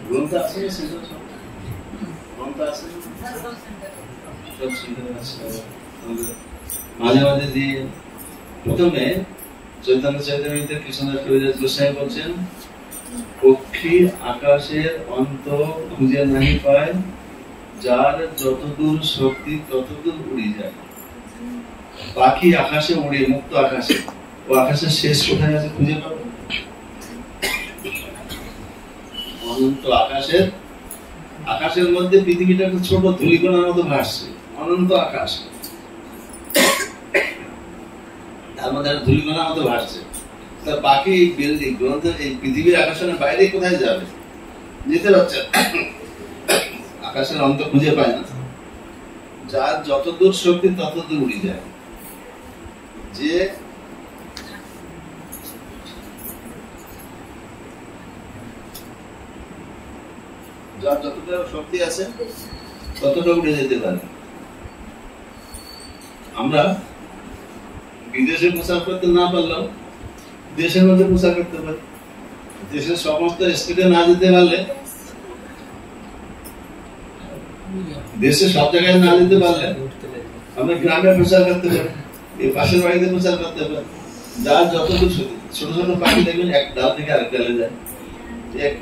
গ্রন্থ আছে, গ্রন্থ আছে, মাঝে মাঝে দিয়ে প্রথমে চৈতন্য চৈতন্যতে কৃষ্ণদাস কবিরাজ গোস্বামী বলছেন, পক্ষী আকাশের অন্ত খুঁজে নাহি পায়, যার যতদূর শক্তি ততদূর উড়ে যায়। পাখি আকাশে উড়ে, মুক্ত আকাশে, ও আকাশের শেষ কোথায় আছে খুঁজে পাবে? অনন্ত আকাশের, আকাশের মধ্যে পৃথিবীটা একটা ছোট ধূলিকণার মতো ভাসছে, অনন্ত আকাশ, তার মধ্যে ধূলিকণার মতো ভাসছে। তা বাকি বিল্ডিং গ্রন্থের এই পৃথিবীর আকাশের বাইরে কোথায় যাবে? যেতে পারছে, আকাশের অন্ত খুঁজে পায় না। যার যতদূর শক্তি ততদূর উড়ে যায়। যে যার যতটা শক্তি আছে ততটা উড়ে যেতে পারে। আমরা বিদেশে প্রচার করতে না পারলেও দেশের মধ্যে প্রচার করতে পারি। দেশের সমস্ত স্টেটে না যেতে পারলে, দেশের সব জায়গায় না যেতে পারলে আমরা গ্রামে প্রচার করতে পারি, এই পাশের বাড়িতে প্রচার করতে পারি। যার যতটুকু ছোট ছোট পাখি দেখবেন এক ডাল থেকে আরেক ডালে যায়।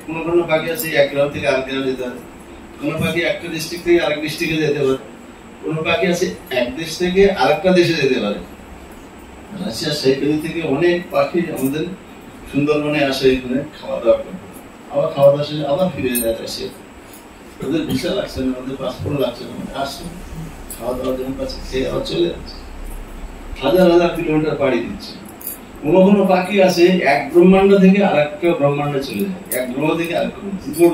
কোনো কোনো পাখি আছে এক গ্রাম থেকে আরেক গ্রামে যেতে পারে, কোনো পাখি একটা ডিস্ট্রিক্ট থেকে আরেক ডিস্ট্রিক্টে যেতে পারে। কোন পাখি আছে এক দেশ থেকে আরেকটা দেশে যেতে পারে। রাশিয়া সাইবেরি থেকে অনেক পাখি আমাদের সুন্দরবনে আসে, এখানে খাওয়া দাওয়া করে, আবার খাওয়া দাওয়া শেষে আবার ফিরে যায় রাশিয়া। ওদের ভিসা লাগছে না, ওদের পাসপোর্ট লাগছে না, আসছে খাওয়া দাওয়ার জন্য কাছে খেয়ে আবার চলে যাচ্ছে। হাজার হাজার কিলোমিটার পাড়ি দিচ্ছে। কোন কোন পাখি আছে এক ব্রহ্মাণ্ড থেকে আরেকটা ব্রহ্মাণ্ডে চলে যায়, এক গ্রহ থেকে আরেক গ্রহ।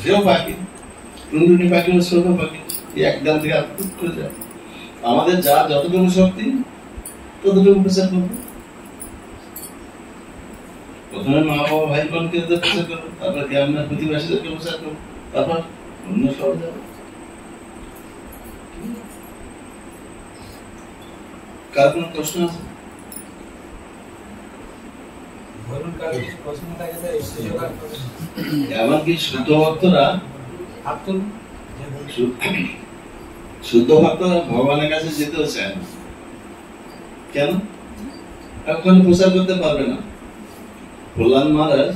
সেও পাখি, টুনটুনি পাখি, ছোট পাখি, এক ডাল থেকে আরেক করে যায়। আমাদের যা যতটুকু শক্তি ততটুকু প্রচার করবো। প্রথমে মা বাবা ভাই বোনকে প্রচার করবো, তারপর গ্রামের প্রতিবেশীদেরকে প্রচার করবো, তারপর অন্য সব যাবে। কার কোন প্রশ্ন আছে? এমনকি শুদ্ধ ভক্তরা ভগবানের কাছে যেতেও চায় না। কেন? এখন প্রচার করতে পারবে না। প্রহ্লাদ মহারাজ,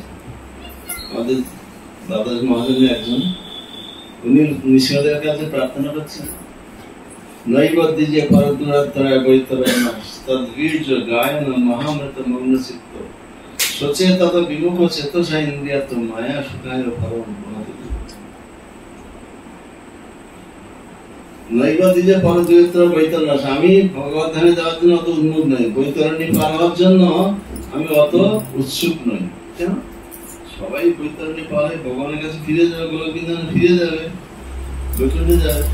আমাদের দাদা মহাজনের একজন, উনি নৃসিংহদেবের কাছে প্রার্থনা করছেন, নৈবদ্যে যে পরদুরাত্তরায় বৈতরায় নাশ তদ্বীর্য গায়ন মহামৃত মগ্ন চিত্ত সোচে তত বিমুখ চেতসা ইন্দ্রিয়াত মায়া সুখায় পরম ভবতি। নৈবদ্যে যে পরদুরাত্তরায় বৈতরণ নাশ, আমি ভগবত ধামে যাওয়ার জন্য অত উন্মুখ নই, বৈতরণী পার হওয়ার জন্য আমি অত উৎসুক নই। কেন? সবাই বৈতরণী পার হয়ে ভগবানের কাছে ফিরে যাবে, গোলক বিধানে ফিরে যাবে, বৈকুণ্ঠে যাবে।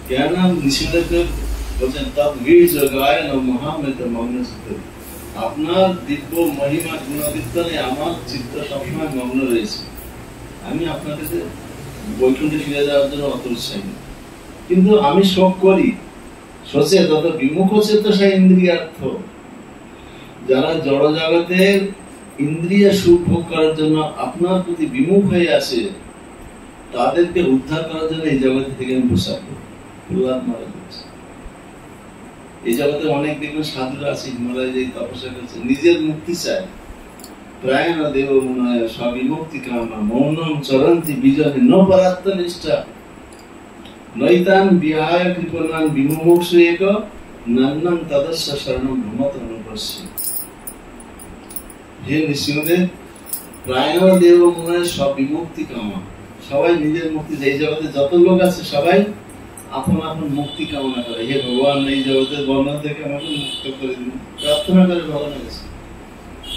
কেন? নিষেধকে বলছেন তদ্বীর্য গায়ন মহামৃত মগ্ন চিত্ত, আপনার দিব্য মহিমা গুণকীর্তনে আমার চিত্ত সবসময় মগ্ন রয়েছে, আমি আপনার কাছে বৈকুণ্ঠে ফিরে যাওয়ার জন্য অত উৎসাহী। কিন্তু আমি শোক করি, সোচে তত বিমুখ চেতসা ইন্দ্রিয়ার্থ, যারা জড় জগতের ইন্দ্রিয় সুখ ভোগ করার জন্য আপনার প্রতি বিমুখ হয়ে আসে, তাদেরকে উদ্ধার করার জন্য এই জগৎ থেকে আমি প্রসার করি। এই জগতে অনেক দেখবেন সাধুরা আছে, হিমালয়ে যে তপস্যা করছে, নিজের মুক্তি চায়। প্রায় না দেব মনায় স্ববিমুক্তি কামনা মৌনম চরন্তি বিজনে ন পরাত্ম নিষ্ঠা নৈতান বিহায় কৃপণান বিমুমুক্ষু এক নন্নম তদস্য শরণম ভ্রমত অনুপস্য। হে নৃসিংহদেব, প্রায় না দেব মনায় স্ববিমুক্তি কামনা, সবাই নিজের মুক্তি, এই জগতে যত লোক আছে সবাই আপন আপন মুক্তি কামনা করে। হে ভগবান, এই জগতের বন্ধন থেকে আমাকে মুক্ত করে দিন, প্রার্থনা করে ভগবানের কাছে।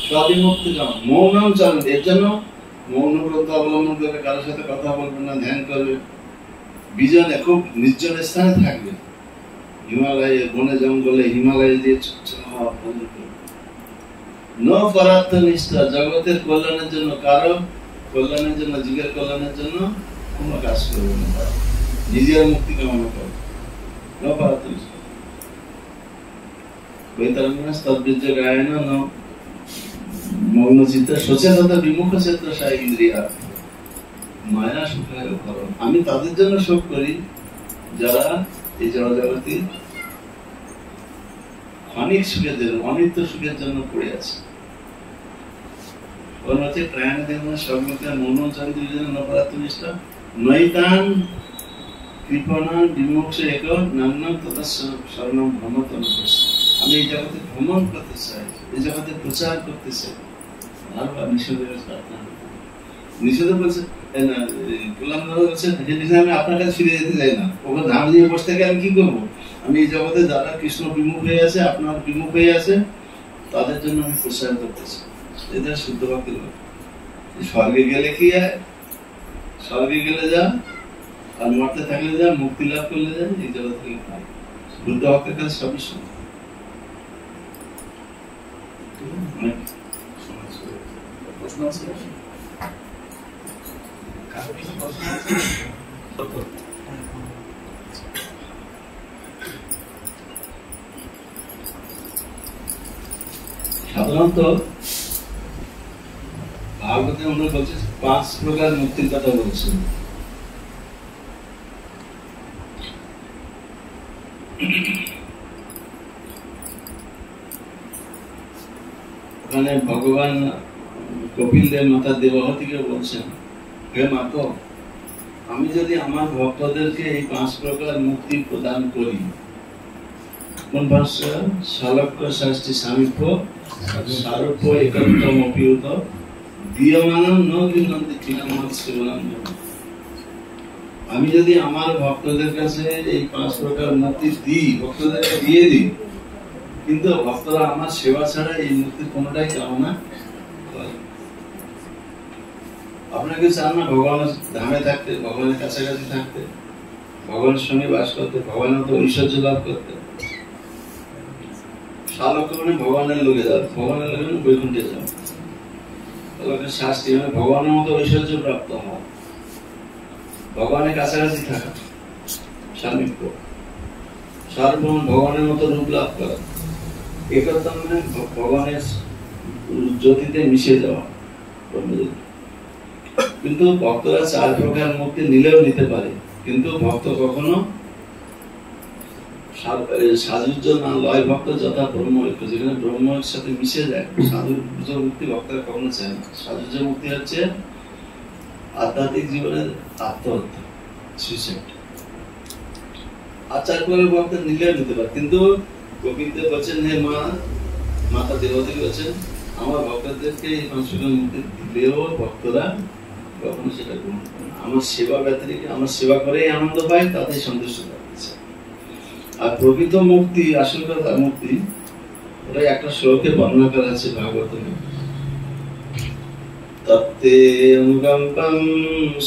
সবই মুক্তি কাম মৌনম চরণ, এর জন্য মৌন ব্রত অবলম্বন করবে, কারোর সাথে কথা বলবে না, ধ্যান করবে, বিজনে খুব নির্জন স্থানে থাকবে, হিমালয়ে বনে জঙ্গলে হিমালয়ে দিয়ে ন পরার্থ নিষ্ঠা, জগতের কল্যাণের জন্য, কারো কল্যাণের জন্য, জীবের কল্যাণের জন্য কোনো কাজ করবে না, নিজের মুক্তি কামনা করে। ন পরার্থ নিষ্ঠা বৈতরণ্য তদ্বীর্য গায়ন ন মগ্ন চিত্ত সোচে তত বিমুখ চেতসা ইন্দ্রিয়ার্থ মায়া সুখায় পরম। আমি তাদের জন্য শোক করি যারা এই জড় জগতে ক্ষণিক সুখের জন্য, অনিত্য সুখের জন্য পড়ে আছে। নৈতান কৃপণান বিমুখ এক নান্নাম তদস্য শরণম ভ্রমত অনুপস্য। আমি এই জগতে ভ্রমণ করতে চাই, এই জগতে প্রচার করতে চাই। বারবার নিষেধের প্রার্থনা করতে, নিষেধ বলছে আমি আপনার কাছে ফিরে যেতে চাই না, ওকে ধাম দিয়ে বসে থেকে আমি কি করবো? আমি এই জগতে যারা কৃষ্ণ বিমুখ হয়ে আছে, আপনার বিমুখ হয়ে আছে, তাদের জন্য আমি প্রচার করতেছি। এটা শুদ্ধ ভক্তি। স্বর্গে গেলে কি হয়? স্বর্গে গেলে যা, আর মরতে থাকলে যা, মুক্তি লাভ করলে যা, এই জগৎ থেকে পাই। শুদ্ধ ভক্তের কাছে সবই শুদ্ধ। প্রশ্ন আছে? সাধারণত ভাগবতে আমরা বলছি 5 প্রকার মুক্তির কথা বলছেন। ওখানে ভগবান কপিল দেব মাতা দেবহতীকে বলছেন, হে মাতো, আমি যদি আমার ভক্তদেরকে এই 5 প্রকার মুক্তি প্রদান করি, কোন 5 শালক্য ষষ্ঠী সামীপ্য সারূপ্য একত্বম অপিয়ত দীয়মানম ন গৃহন্তি ঠিকামত সেবনম। আমি যদি আমার ভক্তদের কাছে এই 5 প্রকার মুক্তি দিই, ভক্তদেরকে দিয়ে দিই, কিন্তু ভক্তরা আমার সেবা ছাড়া এই মুক্তির কোনটাই কামনা করে। আপনাকে চান না ভগবানের ধামে থাকতে, ভগবানের কাছাকাছি থাকতে, ভগবানের সঙ্গে বাস করতে, ভগবানের মতো ঐশ্বর্য লাভ করতে? শালক্য মানে ভগবানের লোকে যাও, ভগবানের লোকে মানে বৈকুণ্ঠে যাও। শাস্তি মানে ভগবানের মতো ঐশ্বর্য প্রাপ্ত হওয়া, ভগবানের কাছাকাছি থাকা, সামীপ্য। সারূপ্য মানে ভগবানের মতো রূপ লাভ করা। একত্ব মানে ভগবানের জ্যোতিতে মিশে যাওয়া, ব্রহ্মজ্যোতি। কিন্তু ভক্তরা 4 প্রকার মুক্তি নিলেও নিতে পারে, কিন্তু ভক্ত কখনো সাজুজ্য না লয় ভক্ত যথা ব্রহ্ম ঐক্য, যেখানে ব্রহ্মের সাথে মিশে যায়, সাজুজ্য মুক্তি ভক্তরা কখনো চায় না। সাজুজ্য মুক্তি হচ্ছে আধ্যাত্মিক জীবনের আত্মহত্যা, সুইসাইড। আর 4 প্রকার ভক্ত নিলেও নিতে পারে, কিন্তু গোবিন্দে বলছেন, হে মা, মাতা দেবতী বলছেন, আমার ভক্তদেরকে এই 5 প্রকার মুক্তি দিলেও ভক্তরা কখনো সেটা গ্রহণ করে না। আমার সেবা ব্যতিরেকে, আমার সেবা করেই আনন্দ পায়, তাতেই সন্তুষ্ট থাকছে। আর প্রকৃত মুক্তি, আসল কথা মুক্তি, ওটাই একটা শ্লোকে বর্ণনা করা আছে ভাগবতমে। তত্তে অনুকম্পম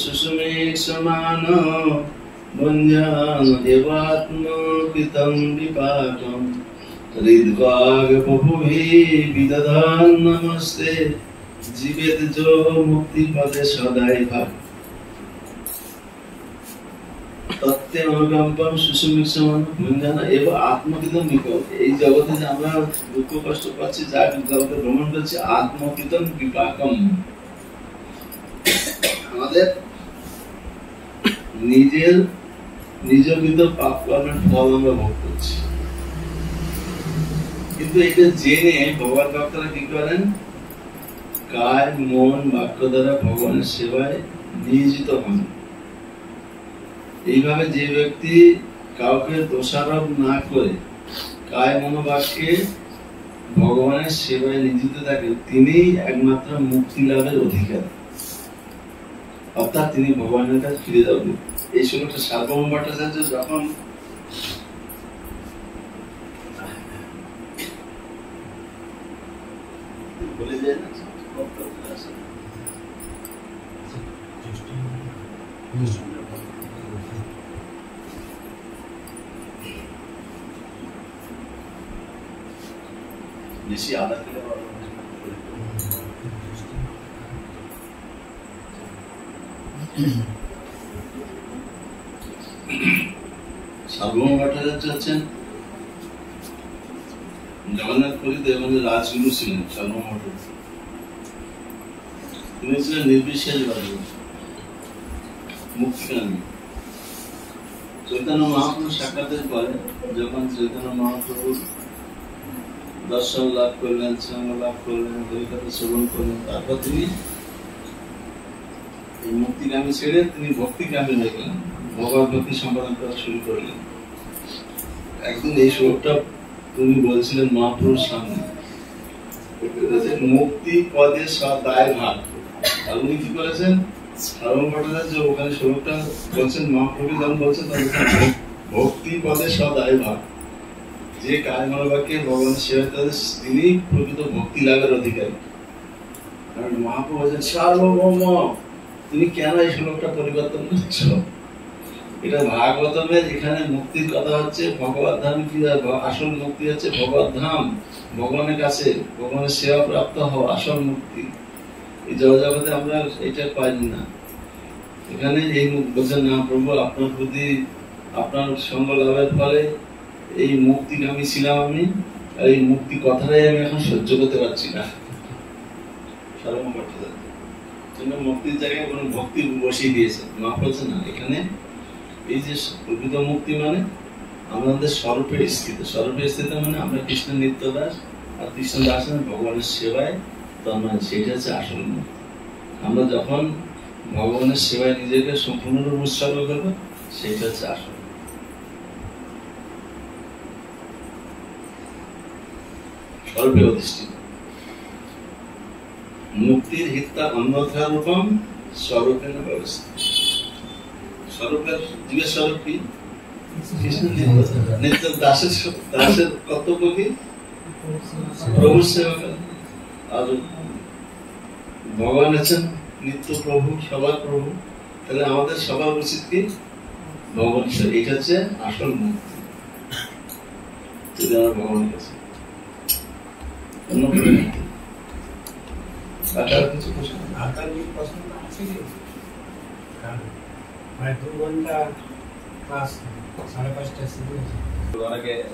সুষুমেক্ষমান ভঞ্জন দেবাত্মকৃতং বিপাকম হৃদ্ভাগ প্রভুভি বিদধান নমস্তে জীবেত যো মুক্তি পদে সদাই ভাগ। তত্ত্বে অনুকম্পম সুষুমেক্ষমান ভঞ্জন এবং আত্মকৃতম বিপাক। এই জগতে যে আমরা দুঃখ কষ্ট পাচ্ছি, যা জগতে ভ্রমণ করছি, আত্মকৃতম বিপাকম, আমাদের নিজকৃত পাপ কর্মের ফল আমরা ভোগ করছি। কিন্তু এটা জেনে ভগবান ভক্তরা কি করেন? কায় মন বাক্য দ্বারা ভগবানের সেবায় নিয়োজিত হন। এইভাবে যে ব্যক্তি কাউকে দোষারোপ না করে কায় মনোবাক্যে ভগবানের সেবায় নিয়োজিত থাকে, তিনি একমাত্র মুক্তি লাভের অধিকারী, অর্থাৎ তিনি ভগবানের কাছে ফিরে যাবেন। এই শ্লোকটা সার্বভৌম ভট্টাচার্য যখন বলে যায় না, বেশি আদা খেলে সার্বভৌম ভট্টাচার্য হচ্ছেন জগন্নাথ পুরীতে রাজগুরু ছিলেন। সার্বভৌম ভট্টাচার্য তিনি ছিলেন নির্বিশেষবাদী, মুক্তিকামী। চৈতন্য মহাপ্রভু সাক্ষাতের পরে যখন চৈতন্য মহাপ্রভু দর্শন লাভ করলেন, সঙ্গ লাভ করলেন, হরিকথা শ্রবণ করলেন, তারপর তিনি এই মুক্তিকামী ছেড়ে তিনি ভক্তিকামী হয়ে গেলেন, ভগবত ভক্তি সম্পাদন করা শুরু করলেন। একদিন এই শ্লোকটা তিনি বলছিলেন মহাপ্রভুর সামনে, মুক্তি পদে সদায় ভাগ। আর উনি কি করেছেন? সার্বভৌম ভট্টাচার্য ওখানে শ্লোকটা বলছেন, মহাপ্রভু যখন বলছেন ভক্তি পদে সদায় ভাগ, যে কায় মনোবাক্যে ভগবানের সেবা করে তিনি প্রকৃত ভক্তি লাভের অধিকারী। কারণ মহাপ্রভু বলছেন সার্বভৌম, তুমি কেন এই শ্লোকটা পরিবর্তন করছো? এটা ভাগবতমের এখানে মুক্তির কথা হচ্ছে, ভগবত ধাম কি আসল মুক্তি হচ্ছে ভগবত ধাম, ভগবানের কাছে ভগবানের সেবা প্রাপ্ত হওয়া আসল মুক্তি। এই জগতে আমরা এটা পাইনি না। এখানে এই বলছেন না প্রভু, আপনার প্রতি আপনার সঙ্গ লাভের ফলে এই মুক্তিকামী ছিলাম আমি, আর এই মুক্তি কথাটাই আমি এখন সহ্য করতে পারছি না। সার্বভৌম ভট্টাচার্য মুক্তির জায়গায় কোন ভক্তি বসিয়ে দিয়েছে। মা বলছে না, এখানে এই যে প্রকৃত মুক্তি মানে আমাদের স্বরূপে স্থিত। স্বরূপে স্থিত মানে আমরা কৃষ্ণের নিত্য দাস, আর কৃষ্ণ দাস ভগবানের সেবায় তন্ময়, সেটা হচ্ছে আসল মুক্তি। আমরা যখন ভগবানের সেবায় নিজেকে সম্পূর্ণরূপে উৎসর্গ করবে, সেইটা হচ্ছে আসল। স্বরূপে অধিষ্ঠিত মুক্তির হিতা অন্যথা রূপম স্বরূপেণ ব্যবস্থা। স্বরূপের জীবের স্বরূপ কি? কৃষ্ণ নিত্য দাসের কর্তব্য কি? প্রভুর সেবা করা। আর ভগবান আছেন নিত্য প্রভু, সবার প্রভু, তাহলে আমাদের সবার উচিত কি? ভগবান। এটা হচ্ছে আসল মুক্তি, যদি আমরা ভগবানের কাছে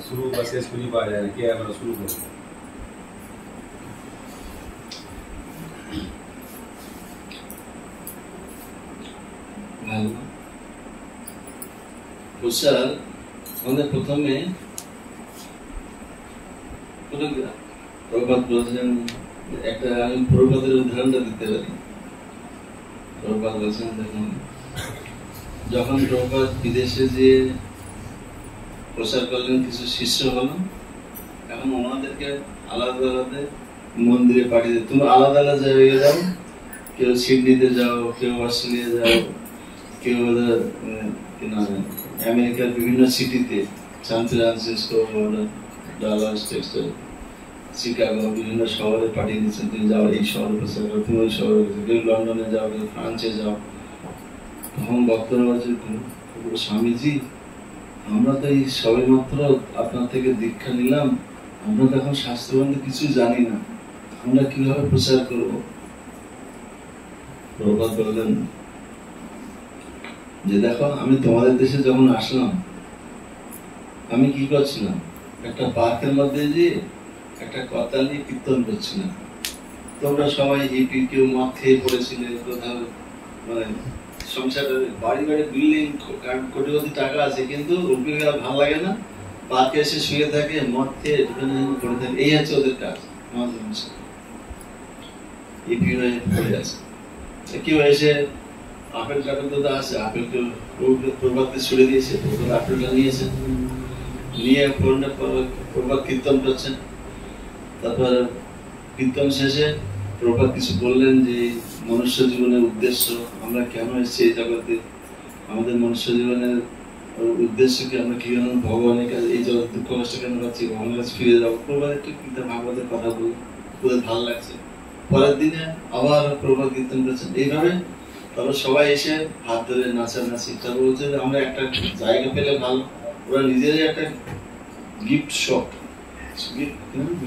শুরু বা শেষ খুঁজে পাওয়া যায় না, কে আমরা শুরু করবো। আমাদের প্রথমে প্রভুপাদ বলছেন, একটা আমি প্রভুপাদের উদাহরণটা দিতে পারি। প্রভুপাদ বলছেন, দেখুন যখন প্রভুপাদ বিদেশে যে প্রচার করলেন, কিছু শিষ্য হলো, এখন ওনাদেরকে আলাদা আলাদা মন্দিরে পাঠিয়ে দেয়, তুমি আলাদা আলাদা জায়গায় যাও, কেউ সিডনিতে যাও, কেউ অস্ট্রেলিয়া যাও, কেউ আমেরিকার বিভিন্ন সিটিতে, San Francisco, Dallas, Texas, Chicago, বিভিন্ন শহরে পাঠিয়ে দিচ্ছেন, তুমি যাও এই শহরে প্রচার করো, তুমি ওই শহরে, কেউ লন্ডনে যাও, কেউ ফ্রান্সে যাও। তখন বক্তরা বলছে, স্বামীজি আমরা তো এই সবে মাত্র আপনার থেকে দীক্ষা নিলাম, আমরা তো এখন শাস্ত্রবন্ধ কিছু জানি না, আমরা কিভাবে প্রচার করবো? প্রভুপাদ বললেন যে দেখো, আমি তোমাদের দেশে যখন আসলাম, আমি কি করছিলাম? একটা পার্কের মধ্যে যে একটা কথা নিয়ে কীর্তন করছিলাম, তোমরা সবাই হিপি, কেউ মদ খেয়ে পড়েছিলে, কোথাও মানে সংসারে বাড়ি বাড়ি বিল্ডিং, কোটি কোটি টাকা আছে, কিন্তু উল্পি ভালো লাগে না, পার্কে এসে শুয়ে থাকে, মদ খেয়ে পড়ে থাকে, এই হচ্ছে ওদের কাজ। হিপি হয়ে পড়ে আছে। কেউ এসে আপেল টাপেল তো আছে, আপেলকে প্রভাতকে ছুড়ে দিয়েছে, আপেলটা নিয়েছে, নিয়ে প্রভাত কীর্তন করছেন। তারপর কীর্তন শেষে প্রভাত কিছু বললেন যে মনুষ্য জীবনের উদ্দেশ্য, আমরা কেন এসেছি এই জগতে, আমাদের মনুষ্য জীবনের উদ্দেশ্য কি, আমরা কি ভগবানের কাছে এই জগৎ দুঃখ কষ্ট কেন পাচ্ছি, ভগবানের কাছে ফিরে যাবো। প্রভাত একটু কীর্তন ভাগবতের কথা বললেন, ওদের ভালো লাগছে। পরের দিনে আবার প্রভাত কীর্তন করছেন। এইভাবে তারপর সবাই এসে হাত ধরে নাচানাচি। তারপর বলছে যে আমরা একটা জায়গা পেলে ভালো। ওরা নিজেরাই একটা গিফট শপ,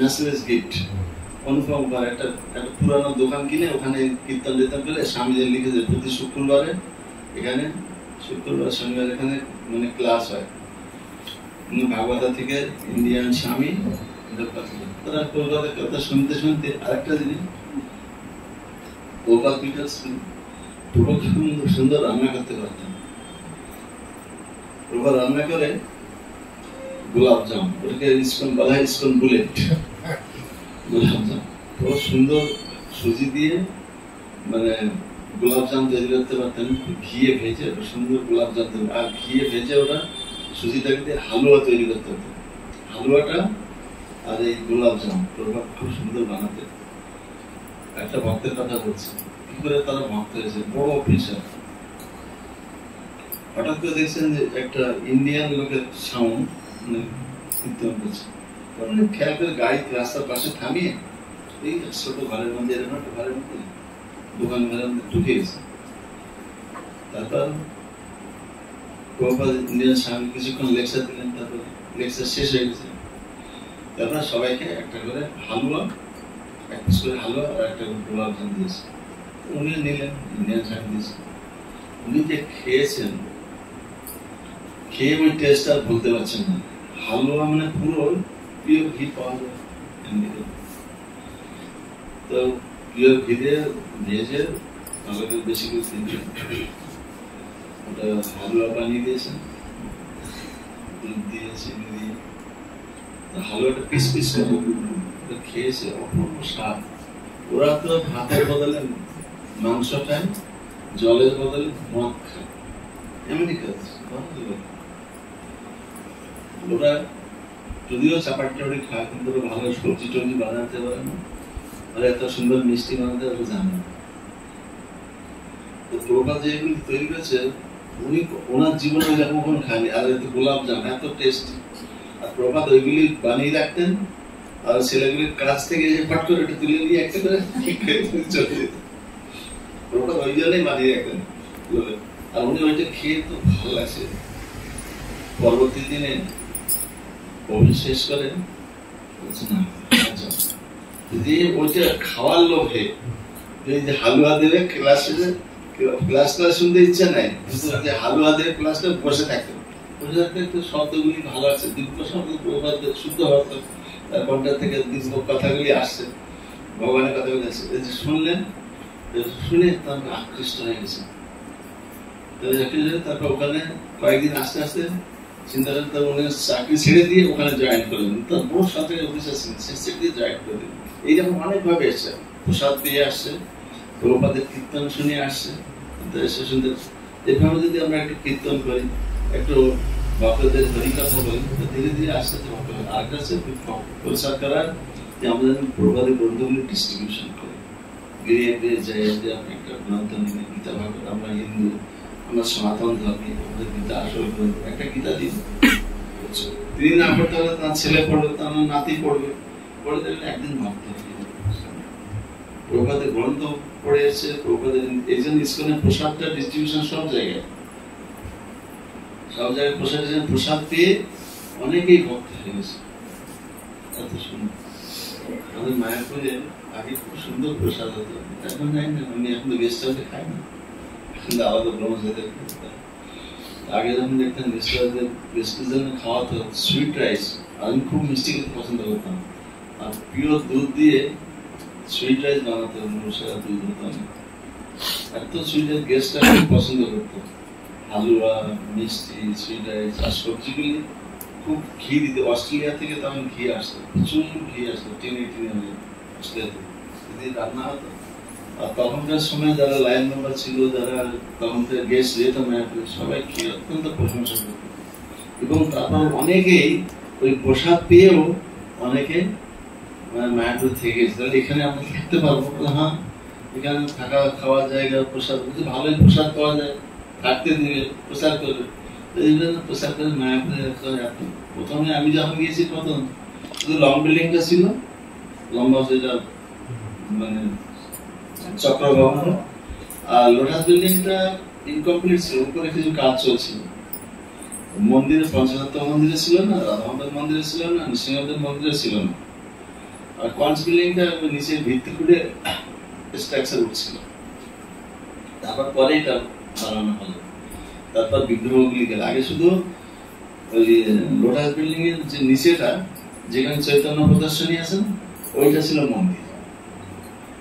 মেসেজ গিফট অনুপম করে একটা পুরানো দোকান কিনে ওখানে কীর্তন টীর্তন করে স্বামীদের লিখেছে প্রতি শুক্রবারে এখানে, শুক্রবার শনিবার এখানে মানে ক্লাস হয় ভাগবত থেকে ইন্ডিয়ান স্বামী। তারা কলকাতার কথা শুনতে শুনতে আরেকটা জিনিস, গোপাল পিটার খুব সুন্দর রান্না করতে পারতেন। প্রভা রান্না করে গোলাপ জাম, ওটাকে ইস্কন বলা হয়, ইস্কন বুলেট গোলাপ জাম। খুব সুন্দর সুজি দিয়ে মানে গোলাপ জাম তৈরি করতে পারতেন, ঘিয়ে ভেজে সুন্দর গোলাপ জাম তৈরি, আর ঘিয়ে ভেজে ওটা সুজিটাকে দিয়ে হালুয়া তৈরি করতে হতো। হালুয়াটা আর এই গোলাপ জাম প্রভা খুব সুন্দর বানাতে। একটা ভক্তের কথা বলছি, কি করে তারা ভক্ত হয়েছে, বড় অফিসার। হঠাৎ করে দেখছেন যে একটা ইন্ডিয়ান লোকের সাউন্ড কীর্তন করছে, খেয়াল করে গাড়ি রাস্তার পাশে থামিয়ে এই ছোট ঘরের মধ্যে, এরকম একটা ঘরের মধ্যে দোকান ঘরের মধ্যে ঢুকে গেছে। তারপর ইন্ডিয়ান স্বামী কিছুক্ষণ লেকচার দিলেন, তারপর লেকচার শেষ হয়ে গেছে। তারপর সবাইকে একটা করে হালুয়া, এক পিস করে হালুয়া আর একটা করে গোলাপ জাম দিয়েছে। উনি নিলেন, ইন্ডিয়ান স্বামী দিয়েছে। উনি যে খেয়েছেন, খেয়ে ওই টেস্ট আর বলতে পারছেন না। হালুয়া মানে পুরো পিওর ঘি পাওয়া যায়, তো পিওর ঘি দিয়ে ভেজে আমাকে বেশি করে তিনজন ওটা হালুয়া বানিয়ে দিয়েছেন, দুধ দিয়ে চিনি দিয়ে হালুয়াটা পিস পিস করে খেয়েছে, অপূর্ব স্বাদ। ওরা তো ভাতের বদলে মাংস খায়, জলের বদলে মদ খায়, এমনি কাজ। ওরা যদিও চাপাটি টাপটি খায়, কিন্তু ওরা ভালো সবজি টবজি বানাতে পারে না, আর এত সুন্দর মিষ্টি বানাতে ওরা জানে না। তো প্রভুপাদ যেগুলি তৈরি করেছে, উনি ওনার জীবনে যখন কখনো খায়নি। আর এত গোলাপ জাম এত টেস্টি, আর প্রভুপাদ ওইগুলি বানিয়ে রাখতেন, আর ছেলেগুলির কাছ থেকে যে ফট করে একটু তুলে নিয়ে একটা করে চলে যেত। প্রভুপাদ ওই জন্যই বানিয়ে রাখতেন। আর উনি ওইটা খেয়ে তো ভালো লাগছে। পরবর্তী দিনে প্রভু শেষ করেন, বলছে না যদি ওইটা খাওয়ার লোভে যে হালুয়া দেবে ক্লাসে, ক্লাসটা শুনতে ইচ্ছা নাই, কিন্তু যে হালুয়া দেবে ক্লাসটা বসে থাকতো, বসে থাকতে একটু শব্দগুলি ভালো আছে, দিব্য শব্দ প্রভাত শুদ্ধ হতো, তার কণ্ঠ থেকে দিব্য কথাগুলি আসছে, ভগবানের কথাগুলি আসছে। শুনলেন, শুনে তার আকৃষ্ট হয়ে গেছে। তারপর ওখানে কয়েকদিন আস্তে আস্তে চিন্তা করতে উনি চাকরি ছেড়ে দিয়ে ওখানে জয়েন করলেন। তার বহু সাথে অফিসার ছিলেন, সে ছেড়ে দিয়ে জয়েন করে দিলেন। এইরকম অনেকভাবে এসছে, প্রসাদ পেয়ে আসছে, প্রভুপাদের কীর্তন শুনে আসছে। এসে শুনতে এভাবে যদি আমরা একটু কীর্তন করি, একটু ভক্তদের হরিকথা বলি, ধীরে ধীরে আস্তে আস্তে ভক্ত হবে। আর কাছে প্রচার করার যে আমাদের প্রভুপাদের গ্রন্থগুলি ডিস্ট্রিবিউশন করি, গিয়ে গিয়ে যাই যে আপনি একটা গ্রন্থ নিয়ে গীতা ভাগবত, আমরা হিন্দু, আমরা সনাতন ধর্মী, আমাদের গীতা আসল গ্রন্থ, একটা গীতা দিন। তিনি না পড়তে হলে তার ছেলে পড়বে, তার নাতি পড়বে, পড়ে দেখলে একদিন ভক্ত হয়ে যাবে। প্রভুপাদের গ্রন্থ পড়ে এসেছে, প্রভুপাদের এই জন্য ইসকনের প্রসাদটা ডিস্ট্রিবিউশন সব জায়গায় প্রসাদ পেয়ে অনেকেই ভক্ত হয়ে গেছে। এত সুন্দর আমাদের মায়াপুরে আগে খুব সুন্দর প্রসাদ হতো, এখন যাই না, উনি এখন তো গেস্ট হাউসে খায় না, এখন আলাদা ব্রহ্মচারীদের আগে যখন দেখতেন গেস্ট হাউসে খাওয়াতো সুইট রাইস, আমি খুব মিষ্টি খেতে পছন্দ করতাম, আর পিওর দুধ দিয়ে সুইট রাইস বানাতো, মশলা দুধ হতো, এত সুইট রাইস গেস্টরা খুব পছন্দ করতো। হালুয়া, মিষ্টি, সুইট রাইস, আর সবজিগুলি খুব ঘি দিতে। অস্ট্রেলিয়া থেকে তখন ঘি আসতো, প্রচুর ঘি আসতো, টেনে টেনে অস্ট্রেলিয়া থেকে যদি রান্না হতো। আর তখনকার সময় যারা লাইন মেম্বার ছিল, যারা তখনকার গেস্ট যেত মায়াপুরে, সবাই খেয়ে অত্যন্ত প্রশংসা করত। এবং তারপর অনেকেই ওই প্রসাদ পেয়েও অনেকে মায়াপুর থেকে গেছে, তাহলে এখানে আমরা থাকতে পারবো। হ্যাঁ, এখানে থাকা খাওয়ার জায়গা, প্রসাদ ভালোই প্রসাদ পাওয়া যায়, থাকতে দিবে, প্রচার করবে। এই জন্য প্রচার করে মায়াপুরে। প্রথমে আমি যখন গিয়েছি প্রথম শুধু লং বিল্ডিংটা ছিল, লম্বা যেটা মানে চক্রভবন, আর লোটাস বিল্ডিংটা ইনকমপ্লিট ছিল, উপরে কিছু কাজ চলছিল। মন্দিরে পঞ্চতত্ত্ব মন্দিরে ছিল না, রাধামাধব মন্দিরে ছিল না, নৃসিংহদেব মন্দিরে ছিল না। আর কনস বিল্ডিংটা নিচে ভিত্তি করে স্ট্রাকচার উঠছিল, তারপর পরে এটা বানানো হলো। তারপর বিগ্রহগুলি গেল। আগে শুধু ওই লোটাস বিল্ডিং এর যে নিচেটা, যেখানে চৈতন্য প্রদর্শনী আছে, ওইটা ছিল মন্দির।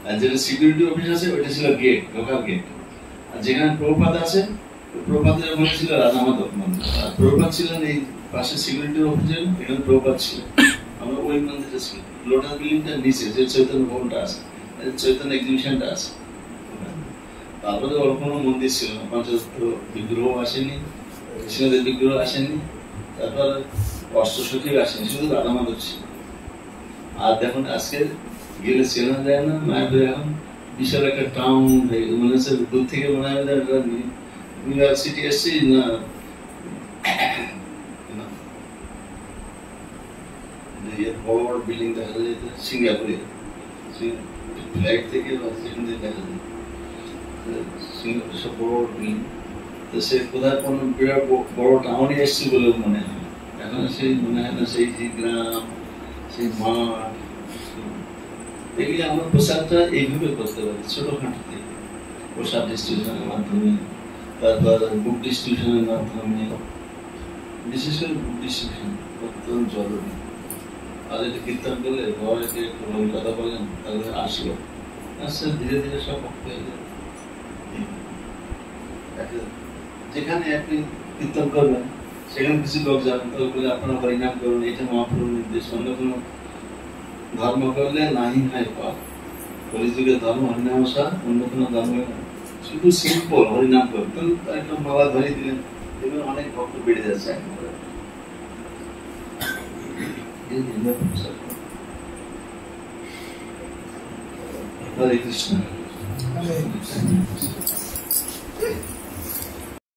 আর যেটা সিকিউরিটি অফিস আছে, ওইটা ছিল গেট, ঢোকার গেট। আর যেখানে প্রভুপাদ আছে, প্রভুপাদের ওখানে ছিল রাধামাধব মন্দির। আর প্রভুপাদ ছিলেন এই পাশে সিকিউরিটি অফিসের, এখানে প্রভুপাদ ছিল। আমরা ওই মন্দিরে ছিল। লোটাস বিল্ডিংটার নিচে যে চৈতন্য ভবনটা আছে, চৈতন্য এক্সিবিশনটা আছে, তারপরে ওর কোনো মন্দির ছিল না, পঞ্চতত্ত্ব বিগ্রহ আসেনি, কৃষ্ণদেব বিগ্রহ আসেনি, তারপর অষ্টসখীও আসেনি, শুধু রাধামাধব ছিল। আর দেখুন আজকে গেলে চেনা যায় না, মায়াপুরে এখন বিশাল একটা টাউন হয়ে গেছে, মনে হচ্ছে দূর থেকে মনে হয় নিউ ইয়র্ক সিটি এসছি না। বড় বড় বিল্ডিং দেখা যায় সিঙ্গাপুরে, ফ্লাইট থেকে যেখান থেকে দেখা যায় সিঙ্গাপুরে সব বড় বড় বিল্ডিং। তো সে কোথায় কোনো বিরাট বড় টাউনে এসছি বলে মনে হয়। এখন সেই মনে হয় না সেই যে গ্রাম, সেই মাঠ, এগুলি আমরা প্রসাদটা এইভাবে করতে পারি, ছোটখাটো থেকে প্রসাদ ডিস্ট্রিবিউশনের মাধ্যমে, তারপর বুক ডিস্ট্রিবিউশনের মাধ্যমে, বিশেষ করে বুক ডিস্ট্রিবিউশন অত্যন্ত জরুরি। আর এটা কীর্তন করলে ঘরেতে একটু কথা বলেন, তাহলে আসলো, আস্তে ধীরে ধীরে সব ভক্ত হয়ে যাবে। যেখানে আপনি কীর্তন করবেন, সেখানে কিছু লোক যাবেন, তবে আপনারা হরিনাম করুন, এটা মহাপ্রভুর নির্দেশ। অন্য কোনো ধর্ম করলে নাহি হয় পাপ, কলিযুগের ধর্ম হরিনাম ছাড়া অন্য কোনো ধর্ম শুধু সিম্পল হরিনাম করতেন, একদম মালা ধরিয়ে দিলেন, এবার অনেক ভক্ত বেড়ে যাচ্ছে। হরে কৃষ্ণ।